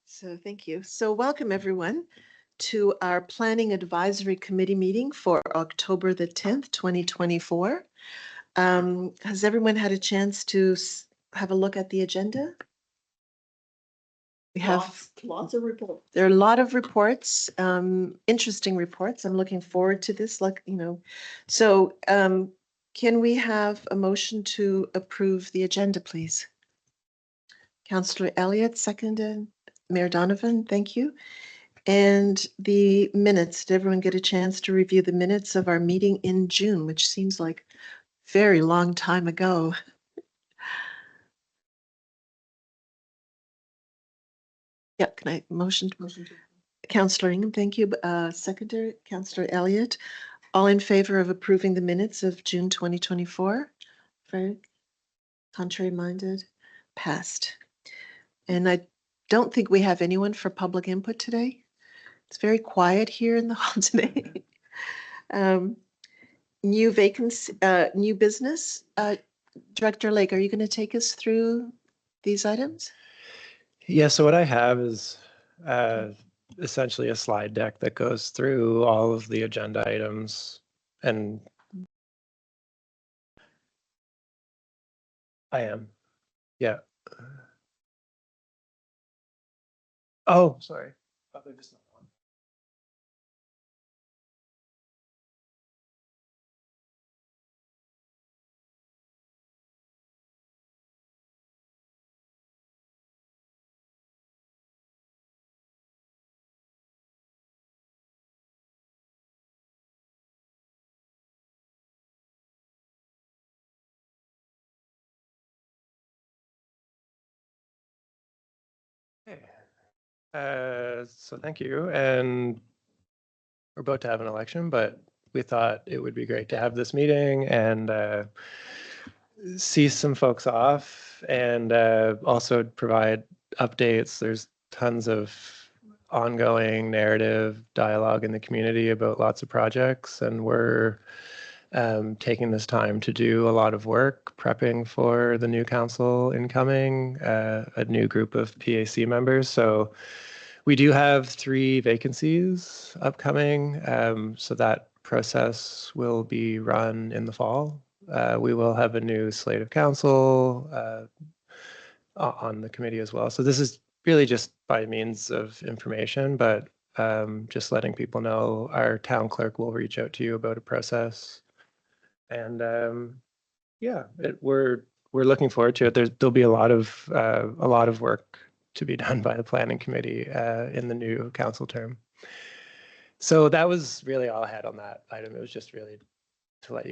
So thank you. So welcome everyone to our Planning Advisory Committee meeting for October the 10th, 2024. Has everyone had a chance to have a look at the agenda? We have lots of reports. There are a lot of reports, interesting reports. I'm looking forward to this, So can we have a motion to approve the agenda, please? Councillor Elliott, seconded. Mayor Donovan, thank you. And the minutes, did everyone get a chance to review the minutes of our meeting in June, which seems like a very long time ago? Yeah, can I motion to? Councillor Ingham, thank you. Seconder, Councillor Elliott. All in favor of approving the minutes of June 2024? Fred? Contrary minded? Passed. And I don't think we have anyone for public input today. It's very quiet here in the hall today. New vacancy, new business. Director Lake, are you going to take us through these items? Yeah, so what I have is essentially a slide deck that goes through all of the agenda items, and I am, yeah. Oh, sorry. Probably just not one. So thank you. And we're about to have an election, but we thought it would be great to have this meeting and see some folks off and also provide updates. There's tons of ongoing narrative dialogue in the community about lots of projects, and we're taking this time to do a lot of work prepping for the new council incoming, a new group of PAC members. So we do have 3 vacancies upcoming, so that process will be run in the fall. We will have a new slate of council on the committee as well. So this is really just by means of information, but just letting people know our town clerk will reach out to you about a process. And yeah, we're looking forward to it. There'll be a lot of work to be done by the planning committee in the new council term. So that was really all I had on that item. It was just really to let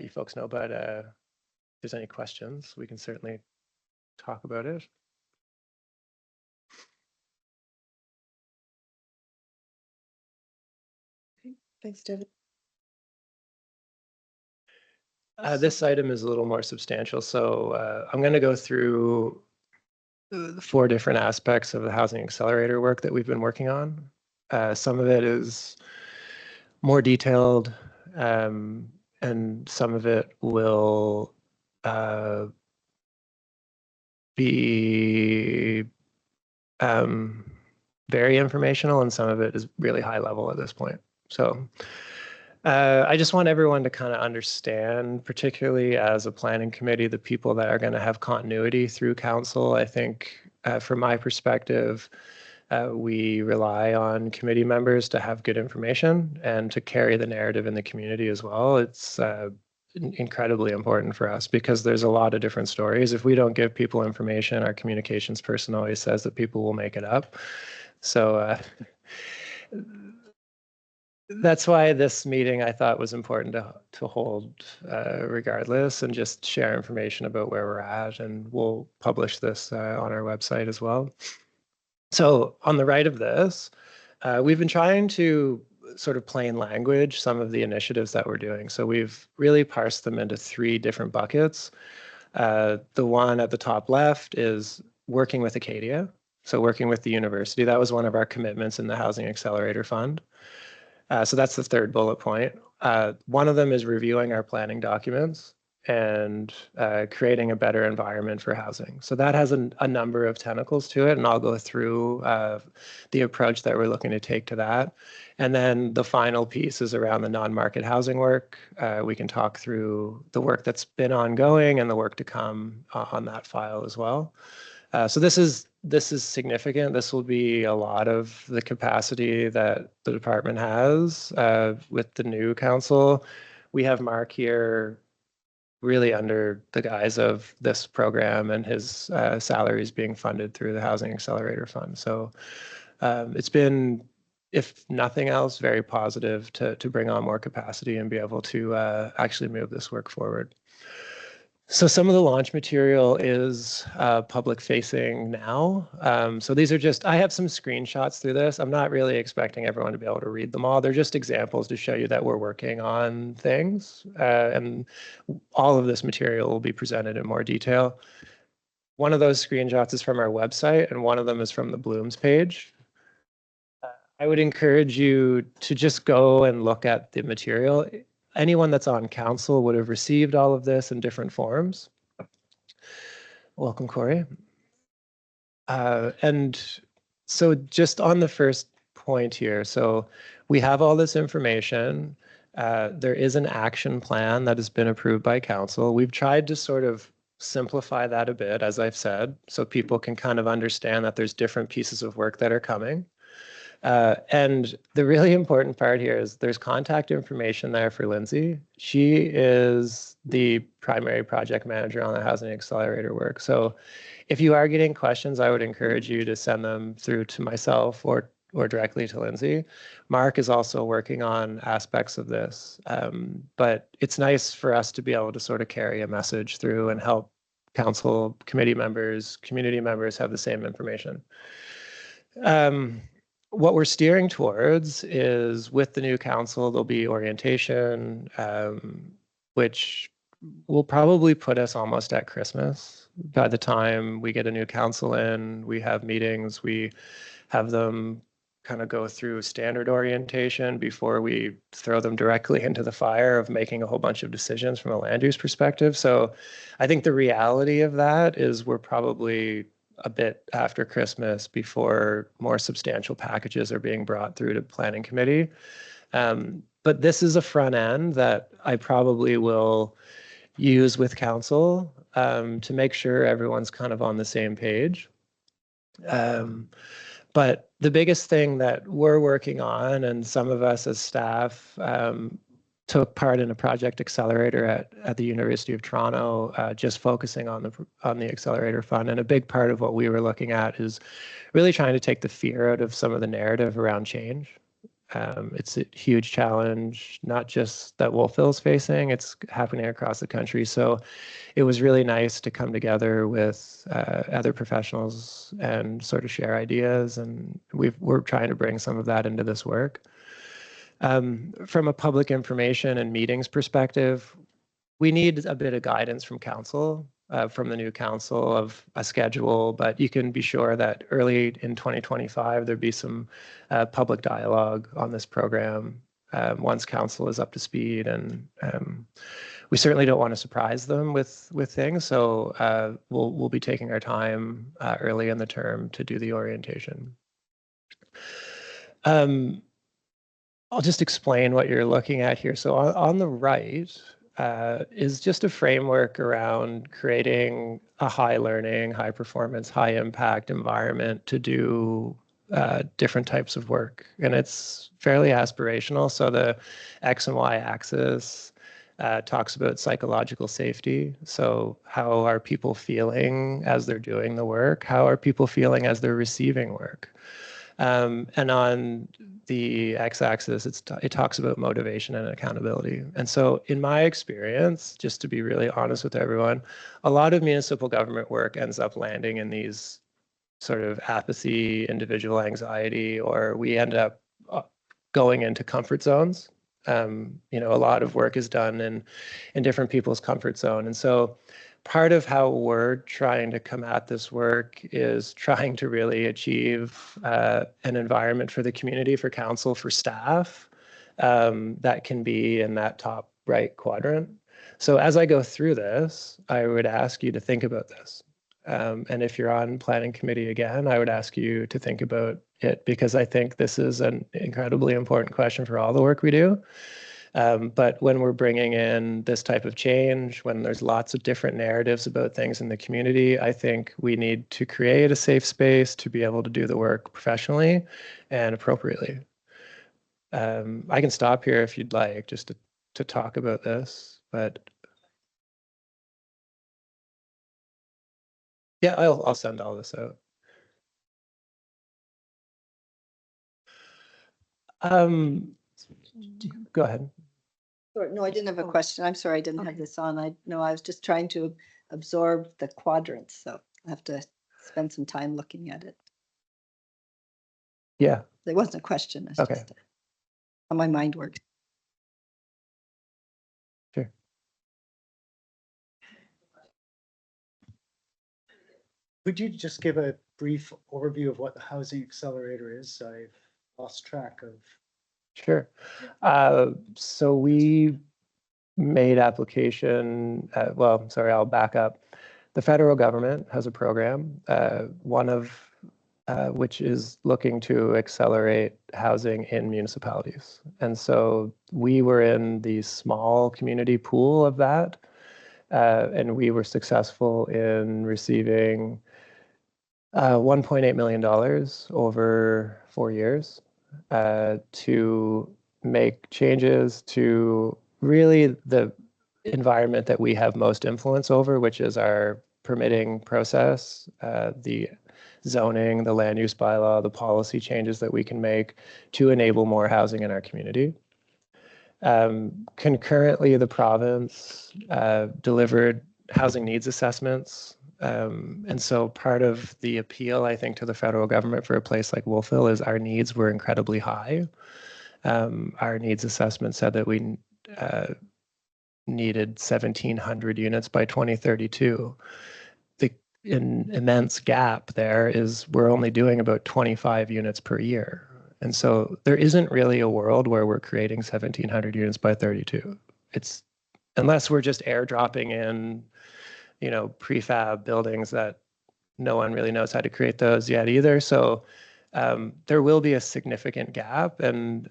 you folks know. But if there's any questions, we can certainly talk about it. Okay, thanks, David. This item is a little more substantial, so I'm going to go through the 4 different aspects of the Housing Accelerator work that we've been working on. Some of it is more detailed, and some of it will be very informational, and some of it is really high level at this point. So I just want everyone to kind of understand, particularly as a planning committee, the people that are going to have continuity through council. I think from my perspective, we rely on committee members to have good information and to carry the narrative in the community as well. It's incredibly important for us because there's a lot of different stories. If we don't give people information, our communications person always says that people will make it up. So that's why this meeting I thought was important to hold regardless, and just share information about where we're at, and we'll publish this on our website as well. So on the right of this, we've been trying to sort of plain language some of the initiatives that we're doing. So we've really parsed them into 3 different buckets. The one at the top left is working with Acadia. So working with the university, that was one of our commitments in the Housing Accelerator Fund. So that's the 3rd bullet point. One of them is reviewing our planning documents and creating a better environment for housing. So that has a number of tentacles to it, and I'll go through the approach that we're looking to take to that. And then the final piece is around the non-market housing work. We can talk through the work that's been ongoing and the work to come on that file as well. So this is significant. This will be a lot of the capacity that the department has with the new council. We have Mark here really under the guise of this program, and his salaries being funded through the Housing Accelerator Fund. So it's been, if nothing else, very positive to bring on more capacity and be able to actually move this work forward. So some of the launch material is public facing now. So these are just, I have some screenshots through this. I'm not really expecting everyone to be able to read them all. They're just examples to show you that we're working on things. And all of this material will be presented in more detail. One of those screenshots is from our website, and one of them is from the Blooms page. I would encourage you to just go and look at the material. Anyone that's on council would have received all of this in different forms. Welcome, Corey. And so just on the first point here, so we have all this information. There is an action plan that has been approved by council. We've tried to sort of simplify that a bit, as I've said, so people can kind of understand that there's different pieces of work that are coming. And the really important part here is there's contact information there for Lindsay. She is the primary project manager on the Housing Accelerator work. So if you are getting questions, I would encourage you to send them through to myself or directly to Lindsay. Mark is also working on aspects of this, but it's nice for us to be able to sort of carry a message through and help council, committee members, community members have the same information. What we're steering towards is, with the new council, there'll be orientation, which will probably put us almost at Christmas. By the time we get a new council in, we have meetings, we have them kind of go through standard orientation before we throw them directly into the fire of making a whole bunch of decisions from a land use perspective. So I think the reality of that is we're probably a bit after Christmas before more substantial packages are being brought through to planning committee. But this is a front end that I probably will use with council to make sure everyone's kind of on the same page. But the biggest thing that we're working on, and some of us as staff took part in a project accelerator at the University of Toronto, just focusing on the accelerator fund. And a big part of what we were looking at is really trying to take the fear out of some of the narrative around change. It's a huge challenge, not just that Wolfville's facing, it's happening across the country. So it was really nice to come together with other professionals and sort of share ideas. And we're trying to bring some of that into this work. From a public information and meetings perspective, we need a bit of guidance from council, from the new council, of a schedule, but you can be sure that early in 2025, there'd be some public dialogue on this program once council is up to speed. And we certainly don't want to surprise them with things. So we'll be taking our time early in the term to do the orientation. I'll just explain what you're looking at here. So on the right is just a framework around creating a high learning, high performance, high impact environment to do different types of work. And it's fairly aspirational. So the X and Y axis talks about psychological safety. So how are people feeling as they're doing the work? How are people feeling as they're receiving work? And on the x-axis, it talks about motivation and accountability. And so in my experience, just to be really honest with everyone, a lot of municipal government work ends up landing in these sort of apathy, individual anxiety, or we end up going into comfort zones. You know, a lot of work is done in different people's comfort zone. And so part of how we're trying to come at this work is trying to really achieve an environment for the community, for council, for staff that can be in that top right quadrant. So as I go through this, I would ask you to think about this. And if you're on planning committee again, I would ask you to think about it, because I think this is an incredibly important question for all the work we do. But when we're bringing in this type of change, when there's lots of different narratives about things in the community, I think we need to create a safe space to be able to do the work professionally and appropriately. I can stop here if you'd like, just to talk about this, but yeah, I'll send all this out. Go ahead. Sorry, no, I didn't have a question. I'm sorry, I didn't have this on. I was just trying to absorb the quadrants, so I have to spend some time looking at it. Yeah. There wasn't a question. It's Okay. just how my mind works. Sure. Could you just give a brief overview of what the Housing Accelerator is? I've lost track of. Sure. So we made application, well, sorry, I'll back up. The federal government has a program, one of which is looking to accelerate housing in municipalities. And so we were in the small community pool of that, and we were successful in receiving $1.8 million over 4 years to make changes to really the environment that we have most influence over, which is our permitting process, the zoning, the land use bylaw, the policy changes that we can make to enable more housing in our community. Concurrently, the province delivered housing needs assessments. And so part of the appeal, I think, to the federal government for a place like Wolfville is our needs were incredibly high. Our needs assessment said that we needed 1,700 units by 2032. The immense gap there is we're only doing about 25 units per year. And so there isn't really a world where we're creating 1,700 units by 32. It's unless we're just airdropping in, you know, prefab buildings that no one really knows how to create those yet either. So there will be a significant gap, and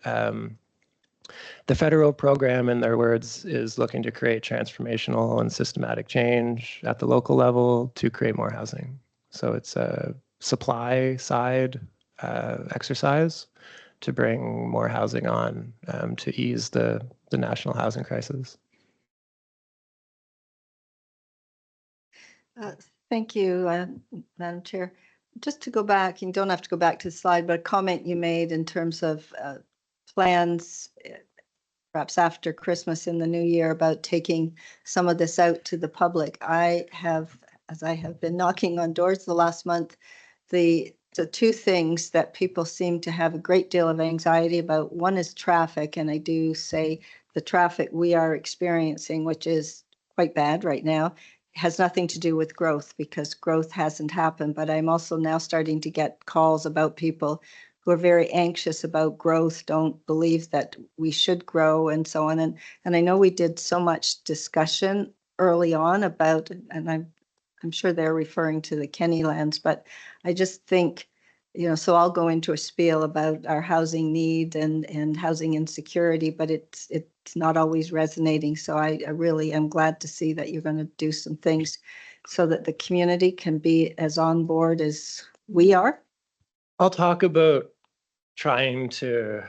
the federal program, in their words, is looking to create transformational and systematic change at the local level to create more housing. So it's a supply side exercise to bring more housing on to ease the national housing crisis. Thank you, Madam Chair. Just to go back, you don't have to go back to the slide, but a comment you made in terms of plans, perhaps after Christmas in the new year, about taking some of this out to the public. I have, as I have been knocking on doors the last month, the two things that people seem to have a great deal of anxiety about. One is traffic, and I do say the traffic we are experiencing, which is quite bad right now, has nothing to do with growth, because growth hasn't happened. But I'm also now starting to get calls about people who are very anxious about growth, don't believe that we should grow, and so on. And I know we did so much discussion early on about, and I'm sure they're referring to the Kenny lands, but I just think, you know, so I'll go into a spiel about our housing need and housing insecurity, but it's not always resonating. So I really am glad to see that you're going to do some things so that the community can be as on board as we are. I'll talk about trying to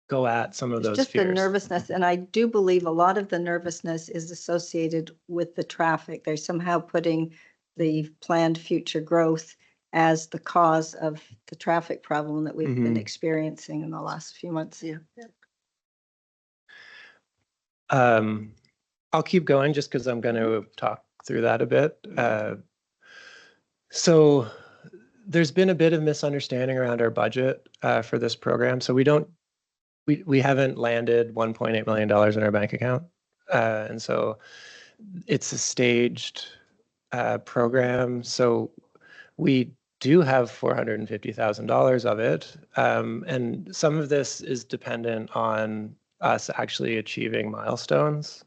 go at some of those just fears. The nervousness, and I do believe a lot of the nervousness is associated with the traffic. They're somehow putting the planned future growth as the cause of the traffic problem that we've been experiencing in the last few months. Yeah. I'll keep going just because I'm going to talk through that a bit. So there's been a bit of misunderstanding around our budget for this program. So we haven't landed $1.8 million in our bank account. And so it's a staged program. So we do have $450,000 of it. And some of this is dependent on us actually achieving milestones.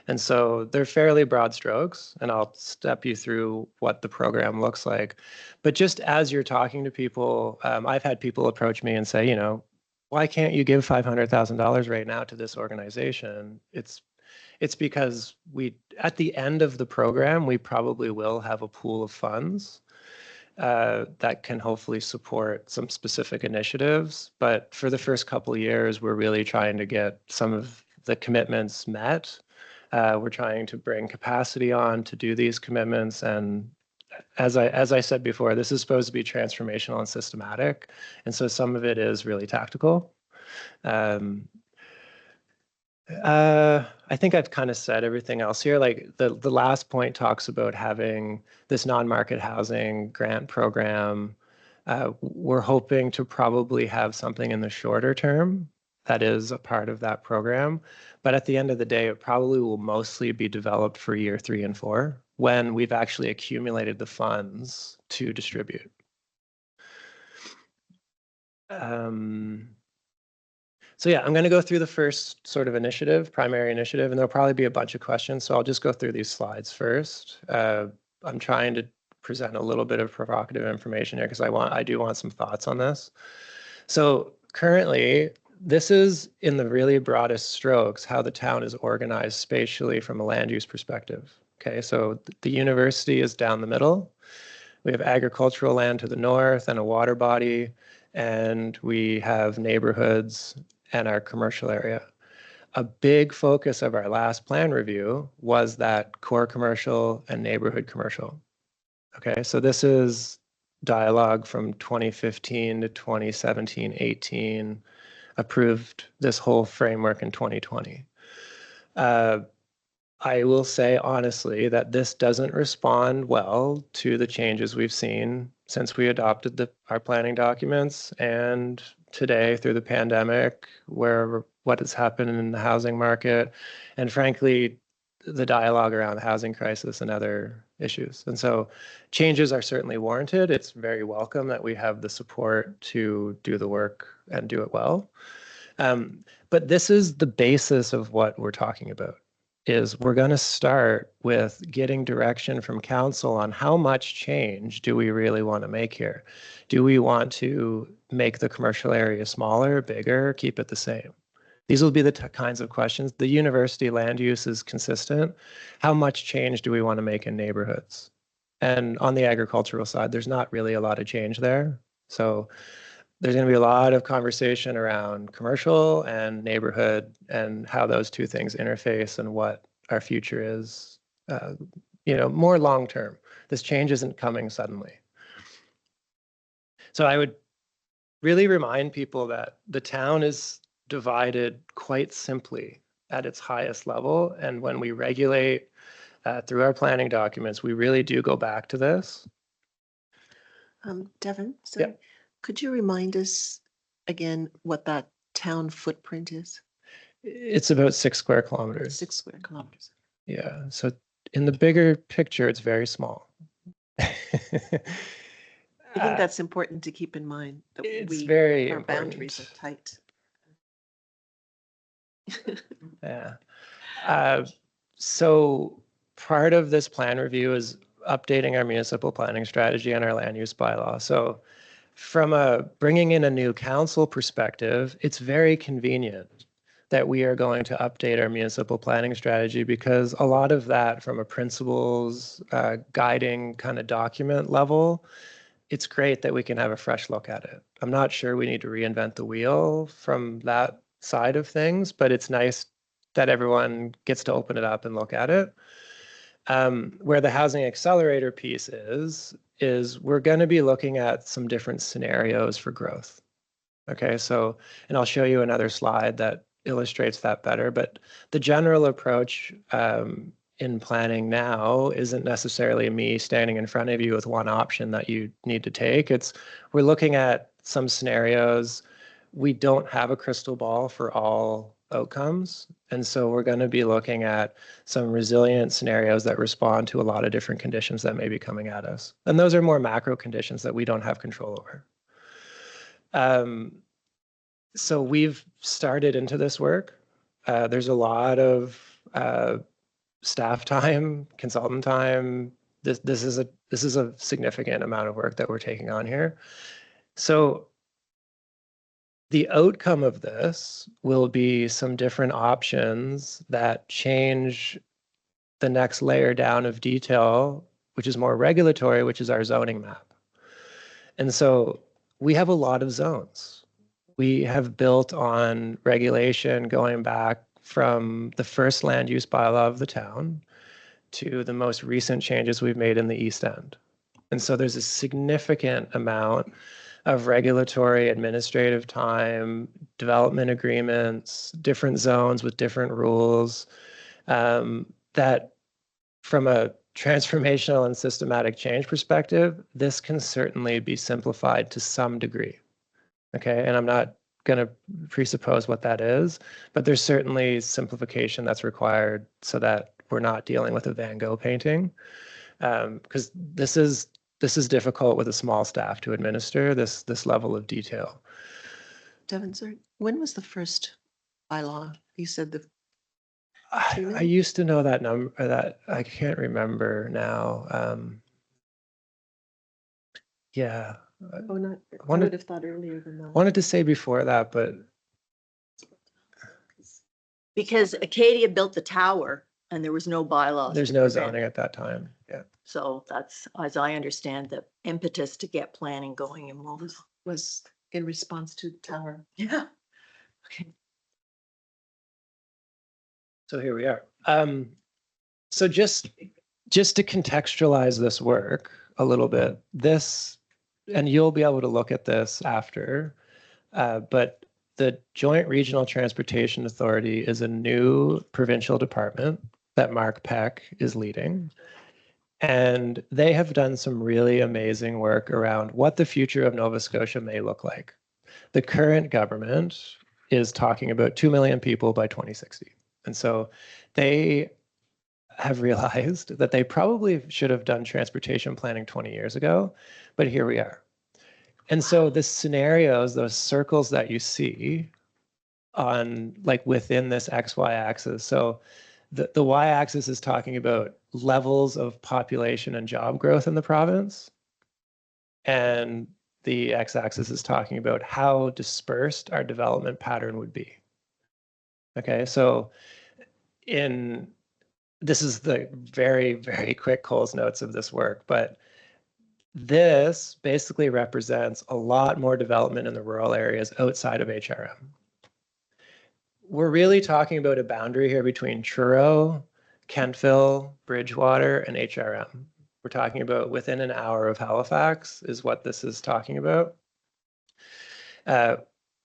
And so they're fairly broad strokes, and I'll step you through what the program looks like. But just as you're talking to people, I've had people approach me and say, why can't you give $500,000 right now to this organization? It's because at the end of the program, we probably will have a pool of funds that can hopefully support some specific initiatives. But for the first couple of years, we're really trying to get some of the commitments met. We're trying to bring capacity on to do these commitments. And as I said before, this is supposed to be transformational and systematic. And so some of it is really tactical. I think I've kind of said everything else here. Like the last point talks about having this non-market housing grant program. We're hoping to probably have something in the shorter term that is a part of that program. But at the end of the day, it probably will mostly be developed for year 3 and 4 when we've actually accumulated the funds to distribute. So yeah, I'm going to go through the first sort of initiative, primary initiative, and there'll probably be a bunch of questions. So I'll just go through these slides first. I'm trying to present a little bit of provocative information here because I do want some thoughts on this. So currently, this is in the really broadest strokes how the town is organized spatially from a land use perspective. Okay, so the university is down the middle. We have agricultural land to the north and a water body, and we have neighborhoods and our commercial area. A big focus of our last plan review was that core commercial and neighborhood commercial. Okay, so this is dialogue from 2015 to 2017, 18, approved this whole framework in 2020. I will say honestly that this doesn't respond well to the changes we've seen since we adopted our planning documents and today through the pandemic, where what has happened in the housing market, and frankly, the dialogue around the housing crisis and other issues. And so changes are certainly warranted. It's very welcome that we have the support to do the work and do it well. But this is the basis of what we're talking about. Is we're going to start with getting direction from council on how much change do we really want to make here? Do we want to make the commercial area smaller, bigger, keep it the same? These will be the kinds of questions. The university land use is consistent. How much change do we want to make in neighborhoods? And on the agricultural side, there's not really a lot of change there. So there's going to be a lot of conversation around commercial and neighborhood and how those two things interface and what our future is, more long term. This change isn't coming suddenly. So I would really remind people that the town is divided quite simply at its highest level. And when we regulate through our planning documents, we really do go back to this. Devin, sorry. Yeah. Could you remind us again what that town footprint is? It's about 6 square kilometers. 6 square kilometers. Yeah. So in the bigger picture, it's very small. I think that's important to keep in mind. That it's very our important. boundaries are tight. Yeah. So part of this plan review is updating our municipal planning strategy and our land use bylaw. So from bringing in a new council perspective, it's very convenient that we are going to update our municipal planning strategy because a lot of that from a principles guiding kind of document level, it's great that we can have a fresh look at it. I'm not sure we need to reinvent the wheel from that side of things, but it's nice that everyone gets to open it up and look at it. Where the housing accelerator piece is we're going to be looking at some different scenarios for growth. Okay, so, and I'll show you another slide that illustrates that better, but the general approach in planning now isn't necessarily me standing in front of you with one option that you need to take. We're looking at some scenarios. We don't have a crystal ball for all outcomes. And so we're going to be looking at some resilient scenarios that respond to a lot of different conditions that may be coming at us. And those are more macro conditions that we don't have control over. So we've started into this work. There's a lot of staff time, consultant time. This is a significant amount of work that we're taking on here. So the outcome of this will be some different options that change the next layer down of detail, which is more regulatory, which is our zoning map. And so we have a lot of zones. We have built on regulation going back from the first land use bylaw of the town to the most recent changes we've made in the East End. And so there's a significant amount of regulatory, administrative time, development agreements, different zones with different rules, that from a transformational and systematic change perspective, this can certainly be simplified to some degree. Okay, and I'm not going to presuppose what that is, but there's certainly simplification that's required so that we're not dealing with a Van Gogh painting, because this is difficult with a small staff to administer this level of detail. Devin, sir, when was the first bylaw? You said the, I used to know that number, that I can't remember now. Yeah, oh, not, I wanted- would have thought earlier than that. wanted to say before that, but Because Acadia built the tower and there was no bylaws. there's to no prevent zoning it. at that time. Yeah. So that's, as I understand, the impetus to get planning going in Wolves. Was in response to the tower. Yeah. So here we are. So just to contextualize this work a little bit, this, and you'll be able to look at this after, but the Joint Regional Transportation Authority is a new provincial department that Mark Peck is leading. And they have done some really amazing work around what the future of Nova Scotia may look like. The current government is talking about 2 million people by 2060. And so they have realized that they probably should have done transportation planning 20 years ago, but here we are. And so the scenarios, those circles that you see on like within this XY axis. So the Y axis is talking about levels of population and job growth in the province. And the X axis is talking about how dispersed our development pattern would be. Okay, so this is the very, very quick Coles notes of this work, but this basically represents a lot more development in the rural areas outside of HRM. We're really talking about a boundary here between Truro, Kentville, Bridgewater, and HRM. We're talking about within an hour of Halifax is what this is talking about.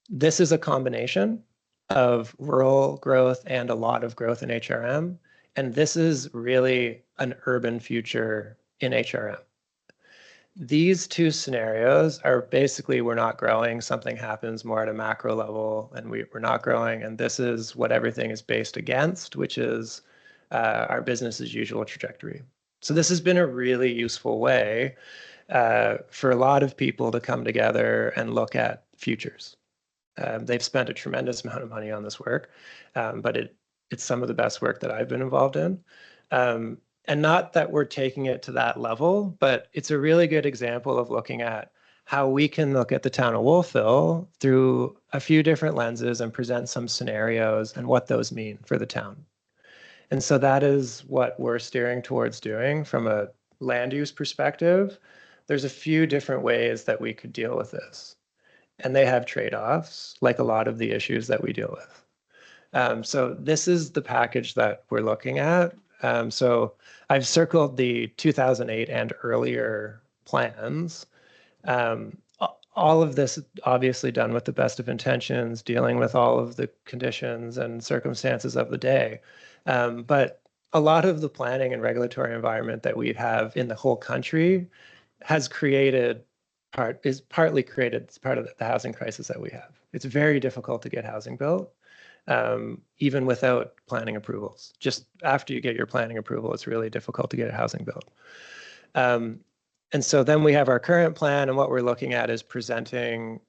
This is a combination of rural growth and a lot of growth in HRM. And this is really an urban future in HRM. These two scenarios are basically, we're not growing, something happens more at a macro level, and we're not growing. And this is what everything is based against, which is our business as usual trajectory. So this has been a really useful way for a lot of people to come together and look at futures. They've spent a tremendous amount of money on this work, but it's some of the best work that I've been involved in. And not that we're taking it to that level, but it's a really good example of looking at how we can look at the town of Wolfville through a few different lenses and present some scenarios and what those mean for the town. And so that is what we're steering towards doing from a land use perspective. There's a few different ways that we could deal with this. And they have trade-offs, like a lot of the issues that we deal with. So this is the package that we're looking at. So I've circled the 2008 and earlier plans. All of this obviously done with the best of intentions, dealing with all of the conditions and circumstances of the day. But a lot of the planning and regulatory environment that we have in the whole country has partly created as part of the housing crisis that we have. It's very difficult to get housing built. Even without planning approvals. Just after you get your planning approval, it's really difficult to get a housing built. And so then we have our current plan, and what we're looking at is presenting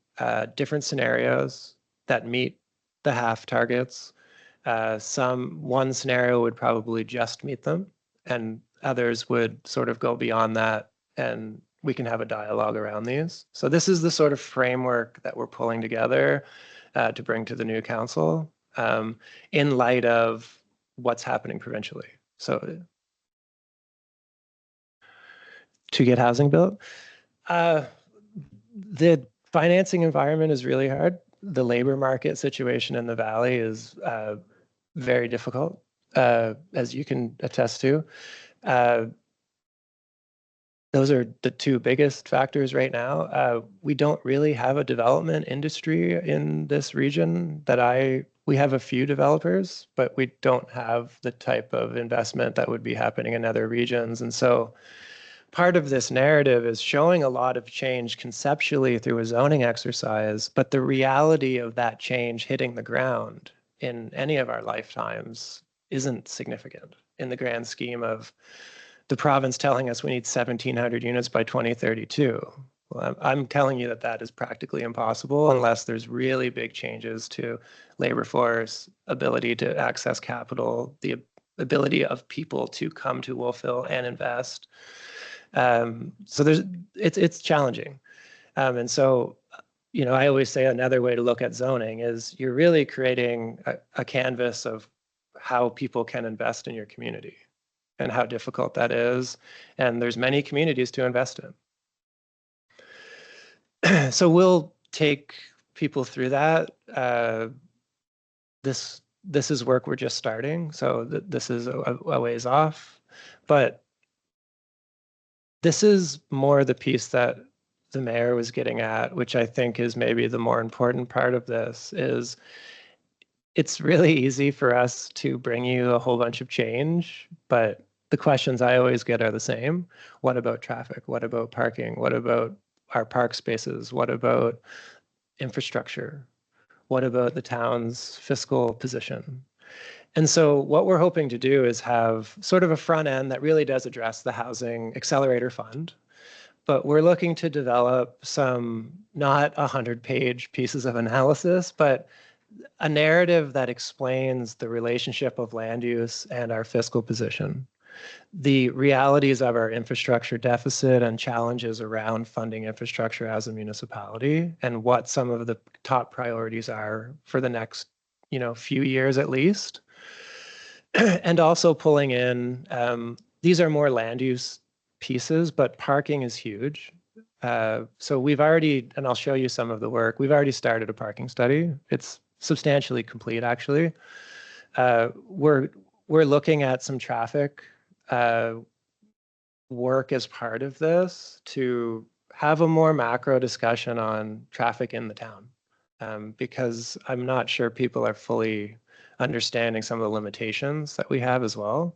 different scenarios that meet the HAF targets, One scenario would probably just meet them, and others would sort of go beyond that, and we can have a dialogue around these. So this is the sort of framework that we're pulling together to bring to the new council in light of what's happening provincially. So to get housing built, the financing environment is really hard. The labor market situation in the Valley is very difficult, as you can attest to. Those are the two biggest factors right now. We don't really have a development industry in this region we have a few developers, but we don't have the type of investment that would be happening in other regions. And so part of this narrative is showing a lot of change conceptually through a zoning exercise, but the reality of that change hitting the ground in any of our lifetimes isn't significant in the grand scheme of the province telling us we need 1,700 units by 2032. Well, I'm telling you that that is practically impossible unless there's really big changes to labor force, ability to access capital, the ability of people to come to Wolfville and invest. So it's challenging. And so, I always say another way to look at zoning is you're really creating a canvas of how people can invest in your community and how difficult that is. And there's many communities to invest in. So we'll take people through that. This is work we're just starting. So this is a ways off, but this is more the piece that the mayor was getting at, which I think is maybe the more important part of this is it's really easy for us to bring you a whole bunch of change, but the questions I always get are the same. What about traffic? What about parking? What about our park spaces? What about infrastructure? What about the town's fiscal position? And so what we're hoping to do is have sort of a front end that really does address the Housing Accelerator Fund, but we're looking to develop some not 100-page pieces of analysis, but a narrative that explains the relationship of land use and our fiscal position, the realities of our infrastructure deficit and challenges around funding infrastructure as a municipality, and what some of the top priorities are for the next, few years at least. And also pulling in, these are more land use pieces, but parking is huge. So we've already, and I'll show you some of the work, we've already started a parking study. It's substantially complete, actually. We're looking at some traffic work as part of this to have a more macro discussion on traffic in the town, because I'm not sure people are fully understanding some of the limitations that we have as well.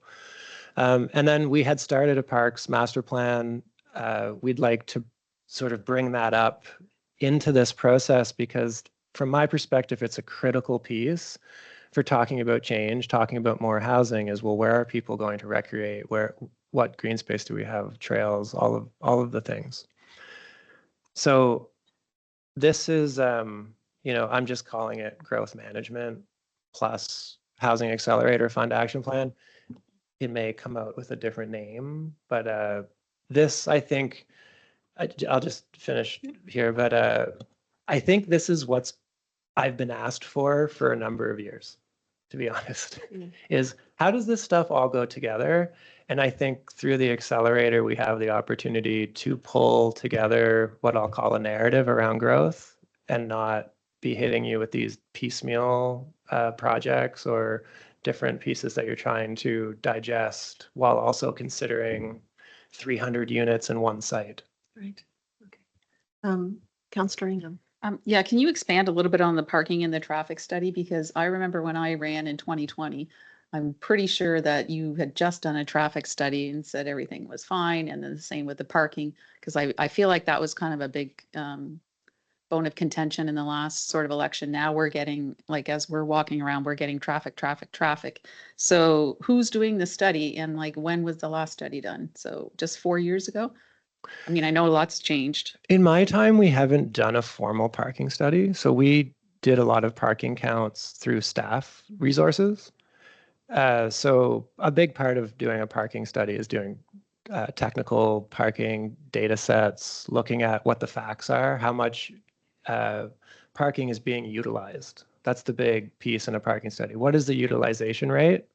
And then we had started a parks master plan. We'd like to sort of bring that up into this process because from my perspective, it's a critical piece for talking about change, talking about more housing is, well, where are people going to recreate? What green space do we have? Trails, all of the things. So this is, I'm just calling it growth management plus Housing Accelerator Fund Action Plan. It may come out with a different name, but this, I think, I'll just finish here, but I think this is what's I've been asked for a number of years, to be honest, is how does this stuff all go together? And I think through the accelerator, we have the opportunity to pull together what I'll call a narrative around growth and not be hitting you with these piecemeal projects or different pieces that you're trying to digest while also considering 300 units in one site. Right. Okay. Councillor Ingham. Yeah, can you expand a little bit on the parking and the traffic study? Because I remember when I ran in 2020, I'm pretty sure that you had just done a traffic study and said everything was fine. And then the same with the parking, because I feel like that was kind of a big bone of contention in the last sort of election. Now we're getting, like, as we're walking around, we're getting traffic. So who's doing the study and like when was the last study done? So just 4 years ago? I mean, I know lots changed. In my time, we haven't done a formal parking study. So we did a lot of parking counts through staff resources. So a big part of doing a parking study is doing technical parking data sets, looking at what the facts are, how much parking is being utilized. That's the big piece in a parking study. What is the utilization rate?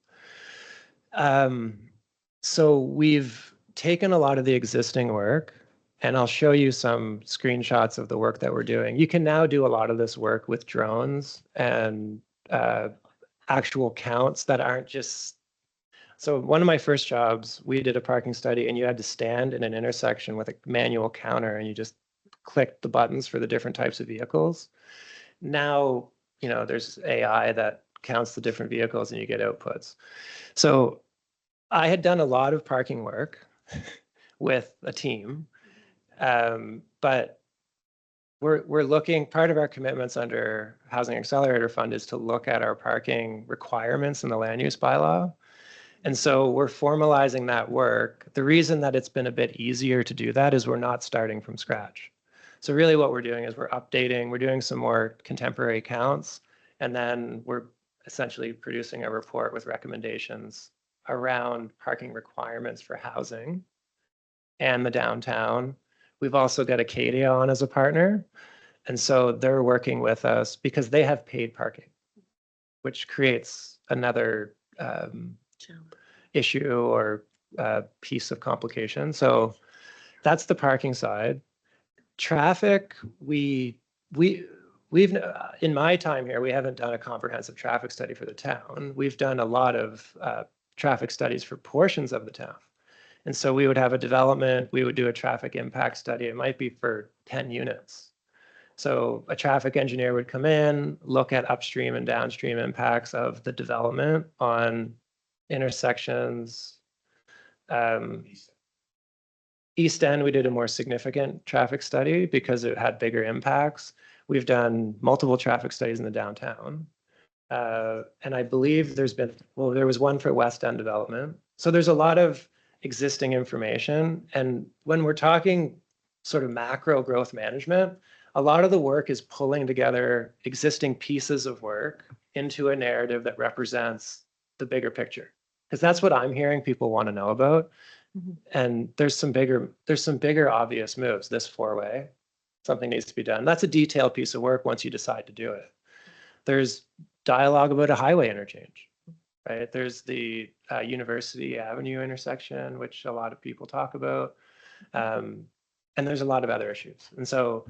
So we've taken a lot of the existing work, and I'll show you some screenshots of the work that we're doing. You can now do a lot of this work with drones and actual counts that aren't just. So one of my first jobs, we did a parking study, and you had to stand in an intersection with a manual counter, and you just clicked the buttons for the different types of vehicles. Now, there's AI that counts the different vehicles and you get outputs. So I had done a lot of parking work with a team, but we're looking, part of our commitments under Housing Accelerator Fund is to look at our parking requirements in the land use bylaw. And so we're formalizing that work. The reason that it's been a bit easier to do that is we're not starting from scratch. So really what we're doing is we're doing some more contemporary counts, and then we're essentially producing a report with recommendations around parking requirements for housing and the downtown. We've also got Acadia on as a partner. And so they're working with us because they have paid parking, which creates another issue or piece of complication. So that's the parking side. Traffic, we've in my time here, we haven't done a comprehensive traffic study for the town. We've done a lot of traffic studies for portions of the town. And so we would have a development, we would do a traffic impact study. It might be for 10 units. So a traffic engineer would come in, look at upstream and downstream impacts of the development on intersections. East End, we did a more significant traffic study because it had bigger impacts. We've done multiple traffic studies in the downtown. And I believe there was one for West End development. So there's a lot of existing information. And when we're talking sort of macro growth management, a lot of the work is pulling together existing pieces of work into a narrative that represents the bigger picture. Because that's what I'm hearing people want to know about. Mm-hmm. And there's some bigger obvious moves. This four-way, something needs to be done. That's a detailed piece of work once you decide to do it. There's dialogue about a highway interchange, right? There's the University Avenue intersection, which a lot of people talk about. And there's a lot of other issues. And so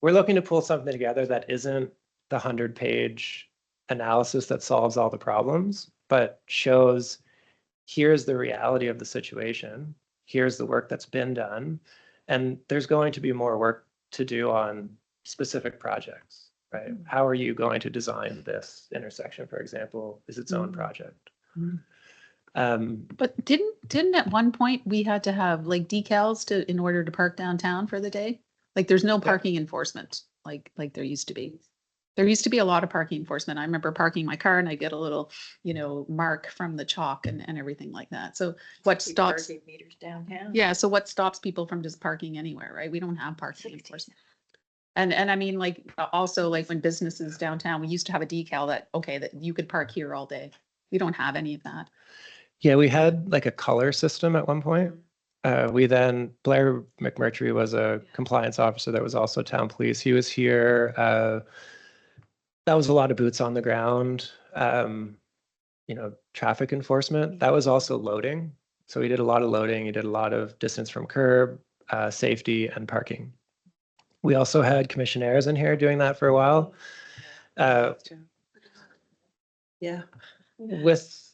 we're looking to pull something together that isn't the 100-page analysis that solves all the problems, but shows here's the reality of the situation. Here's the work that's been done. And there's going to be more work to do on specific projects, right? Mm-hmm. How are you going to design this intersection, for example, is its own project. Mm-hmm. But didn't at one point we had to have like decals in order to park downtown for the day? Like there's no parking enforcement like there used to be. There used to be a lot of parking enforcement. I remember parking my car and I get a little, mark from the chalk and everything like that. So what stops meters downtown? Yeah. So what stops people from just parking anywhere, right? We don't have parking enforcement. And I mean, like also like when businesses downtown, we used to have a decal that you could park here all day. We don't have any of that. Yeah, we had like a color system at one point. Blair McMurtry was a compliance officer that was also town police. He was here. That was a lot of boots on the ground, traffic enforcement. That was also loading. So he did a lot of loading. He did a lot of distance from curb, safety, and parking. We also had commissionaires in here doing that for a while. Yeah. With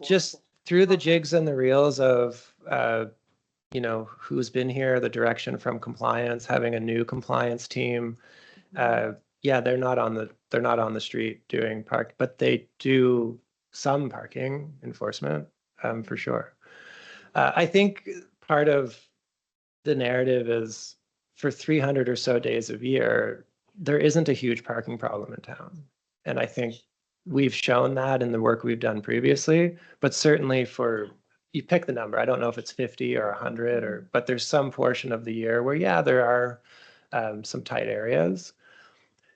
just through the jigs and the reels of, who's been here, the direction from compliance, having a new compliance team. They're not on the street doing park, but they do some parking enforcement for sure. I think part of the narrative is for 300 or so days of year, there isn't a huge parking problem in town. And I think we've shown that in the work we've done previously, but certainly you pick the number. I don't know if it's 50 or 100 but there's some portion of the year where, there are some tight areas.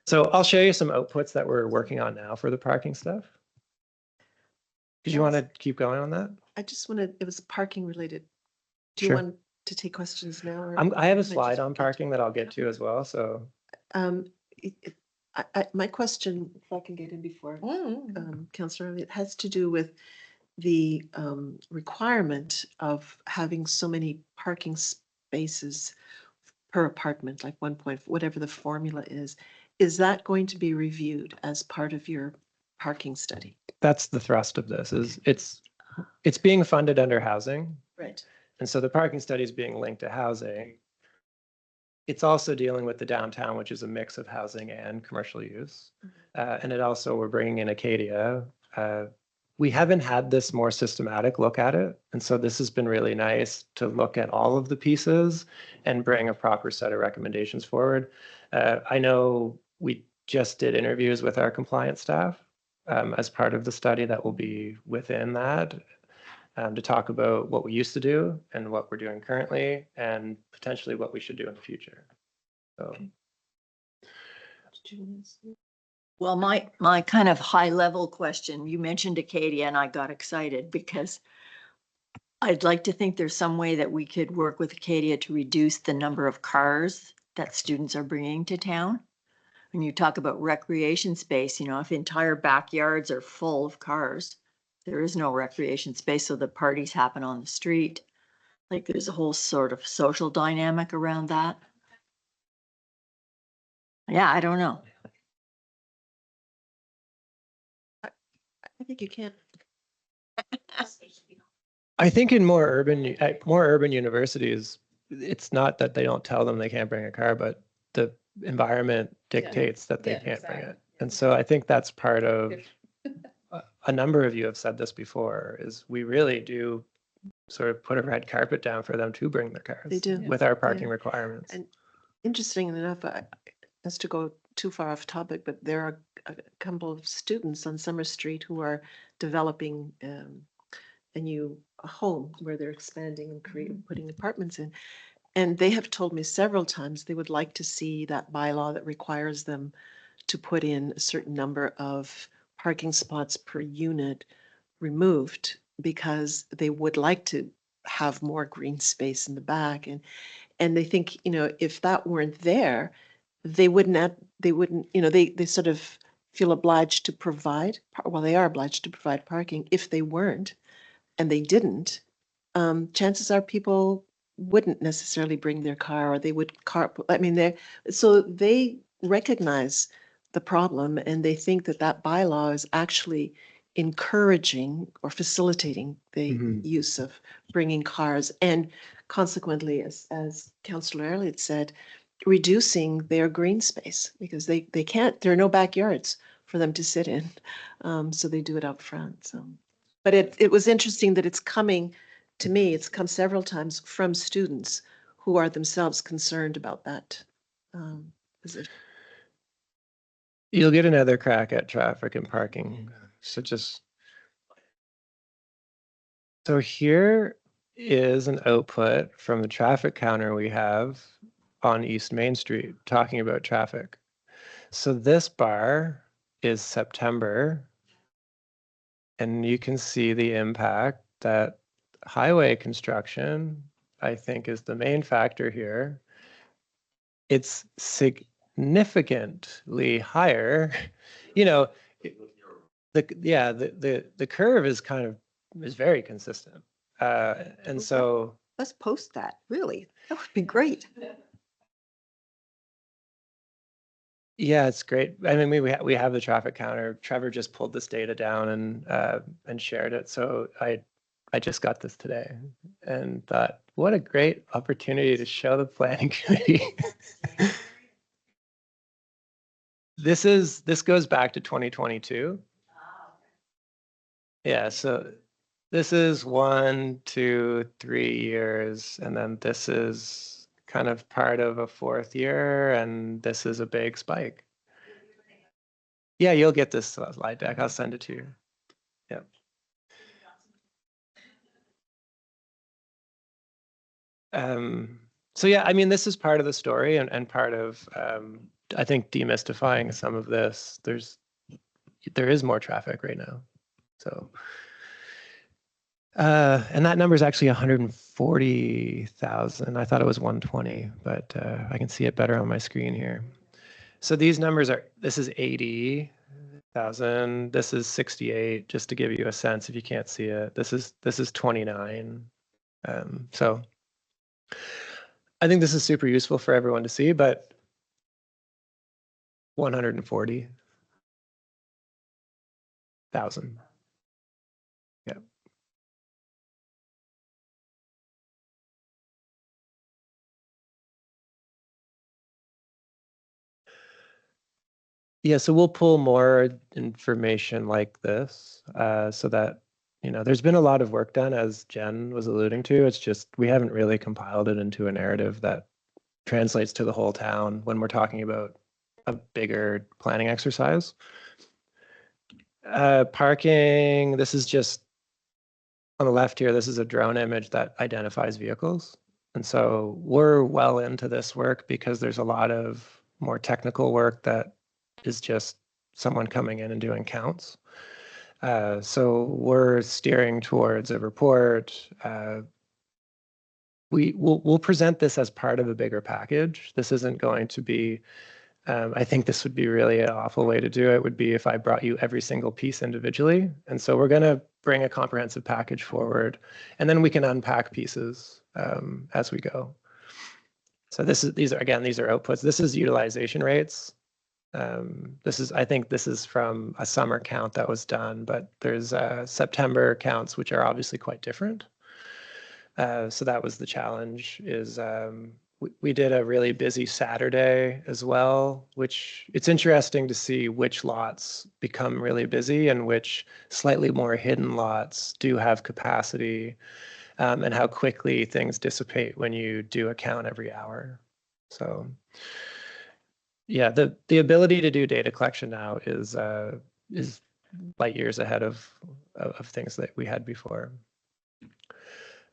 So I'll show you some outputs that we're working on now for the parking stuff. Did you want to keep going on that? I just wanted, it was parking related. Do you Sure. want to take questions now? Or I have a might just slide on get to- parking that I'll get to as well, so. My question, if I can get in before, Mm. Councillor, Elliott, has to do with the requirement of having so many parking spaces per apartment, like 1 point, whatever the formula is. Is that going to be reviewed as part of your parking study? That's the thrust of this, is it's being funded under housing. Right. And so the parking study is being linked to housing. It's also dealing with the downtown, which is a mix of housing and commercial use. And it also, we're bringing in Acadia. We haven't had this more systematic look at it. And so this has been really nice to look at all of the pieces and bring a proper set of recommendations forward. I know we just did interviews with our compliance staff as part of the study that will be within that. To talk about what we used to do and what we're doing currently and potentially what we should do in the future. So Well, my kind of high level question, you mentioned Acadia and I got excited because I'd like to think there's some way that we could work with Acadia to reduce the number of cars that students are bringing to town. When you talk about recreation space, you know, if entire backyards are full of cars, there is no recreation space, so the parties happen on the street. Like there's a whole sort of social dynamic around that. Yeah, I don't know. I think you can. I think in more urban universities, it's not that they don't tell them they can't bring a car, but the environment dictates that they Yeah, can't bring exactly. it. And so I think that's part of, a number of you have said this before, is we really do sort of put a red carpet down for them to bring their cars. They do. With our parking Yeah. requirements. And interesting enough, as to go too far off topic, but there are a couple of students on Summer Street who are developing a new home where they're expanding and putting apartments in. And they have told me several times they would like to see that bylaw that requires them to put in a certain number of parking spots per unit removed because they would like to have more green space in the back. And they think, you know, if that weren't there, they wouldn't, you know, they sort of feel obliged to provide, well, they are obliged to provide parking. If they weren't, and they didn't, chances are people wouldn't necessarily bring their car or they would carpool. I mean, so they recognize the problem and they think that that bylaw is actually encouraging or facilitating the Mhm. use of bringing cars and consequently, as Councillor Elliott said, reducing their green space because they can't, there are no backyards for them to sit in. So they do it out front. So, but it was interesting that it's coming to me, it's come several times from students who are themselves concerned about that position. You'll get another crack at traffic and parking. So here is an output from the traffic counter we have on East Main Street talking about traffic. So this bar is September, and you can see the impact that highway construction, I think, is the main factor here. It's significantly higher, you know, the curve is is very consistent. And so Let's post that, really. That would be great. yeah, it's great. I mean, we have the traffic counter. Trevor just pulled this data down and shared it. So I just got this today and thought, what a great opportunity to show the planning committee. This goes back to 2022. Yeah, so this is 1, 2, 3 years, and then this is kind of part of a 4th year, and this is a big spike. Yeah, you'll get this slide deck. I'll send it to you. Yep. So yeah, I mean, this is part of the story and part of I think demystifying some of this, there is more traffic right now. So, and that number is actually 140,000. I thought it was 120, but I can see it better on my screen here. So these numbers this is 80,000. This is 68, just to give you a sense if you can't see it. This is 29. So I think this is super useful for everyone to see, but 140,000. Yeah. Yeah, so we'll pull more information like this so that, there's been a lot of work done, as Jen was alluding to. It's just we haven't really compiled it into a narrative that translates to the whole town when we're talking about a bigger planning exercise. Parking, this is just on the left here, this is a drone image that identifies vehicles. And so we're well into this work because there's a lot of more technical work that is just someone coming in and doing counts. So we're steering towards a report. We'll present this as part of a bigger package. This isn't going to be, I think this would be really an awful way to do it, would be if I brought you every single piece individually. And so we're going to bring a comprehensive package forward, and then we can unpack pieces as we go. So these are outputs. This is utilization rates. I think this is from a summer count that was done, but there's September counts, which are obviously quite different. So that was the challenge, is we did a really busy Saturday as well, which it's interesting to see which lots become really busy and which slightly more hidden lots do have capacity, and how quickly things dissipate when you do a count every hour. So yeah, the ability to do data collection now is light years ahead of things that we had before.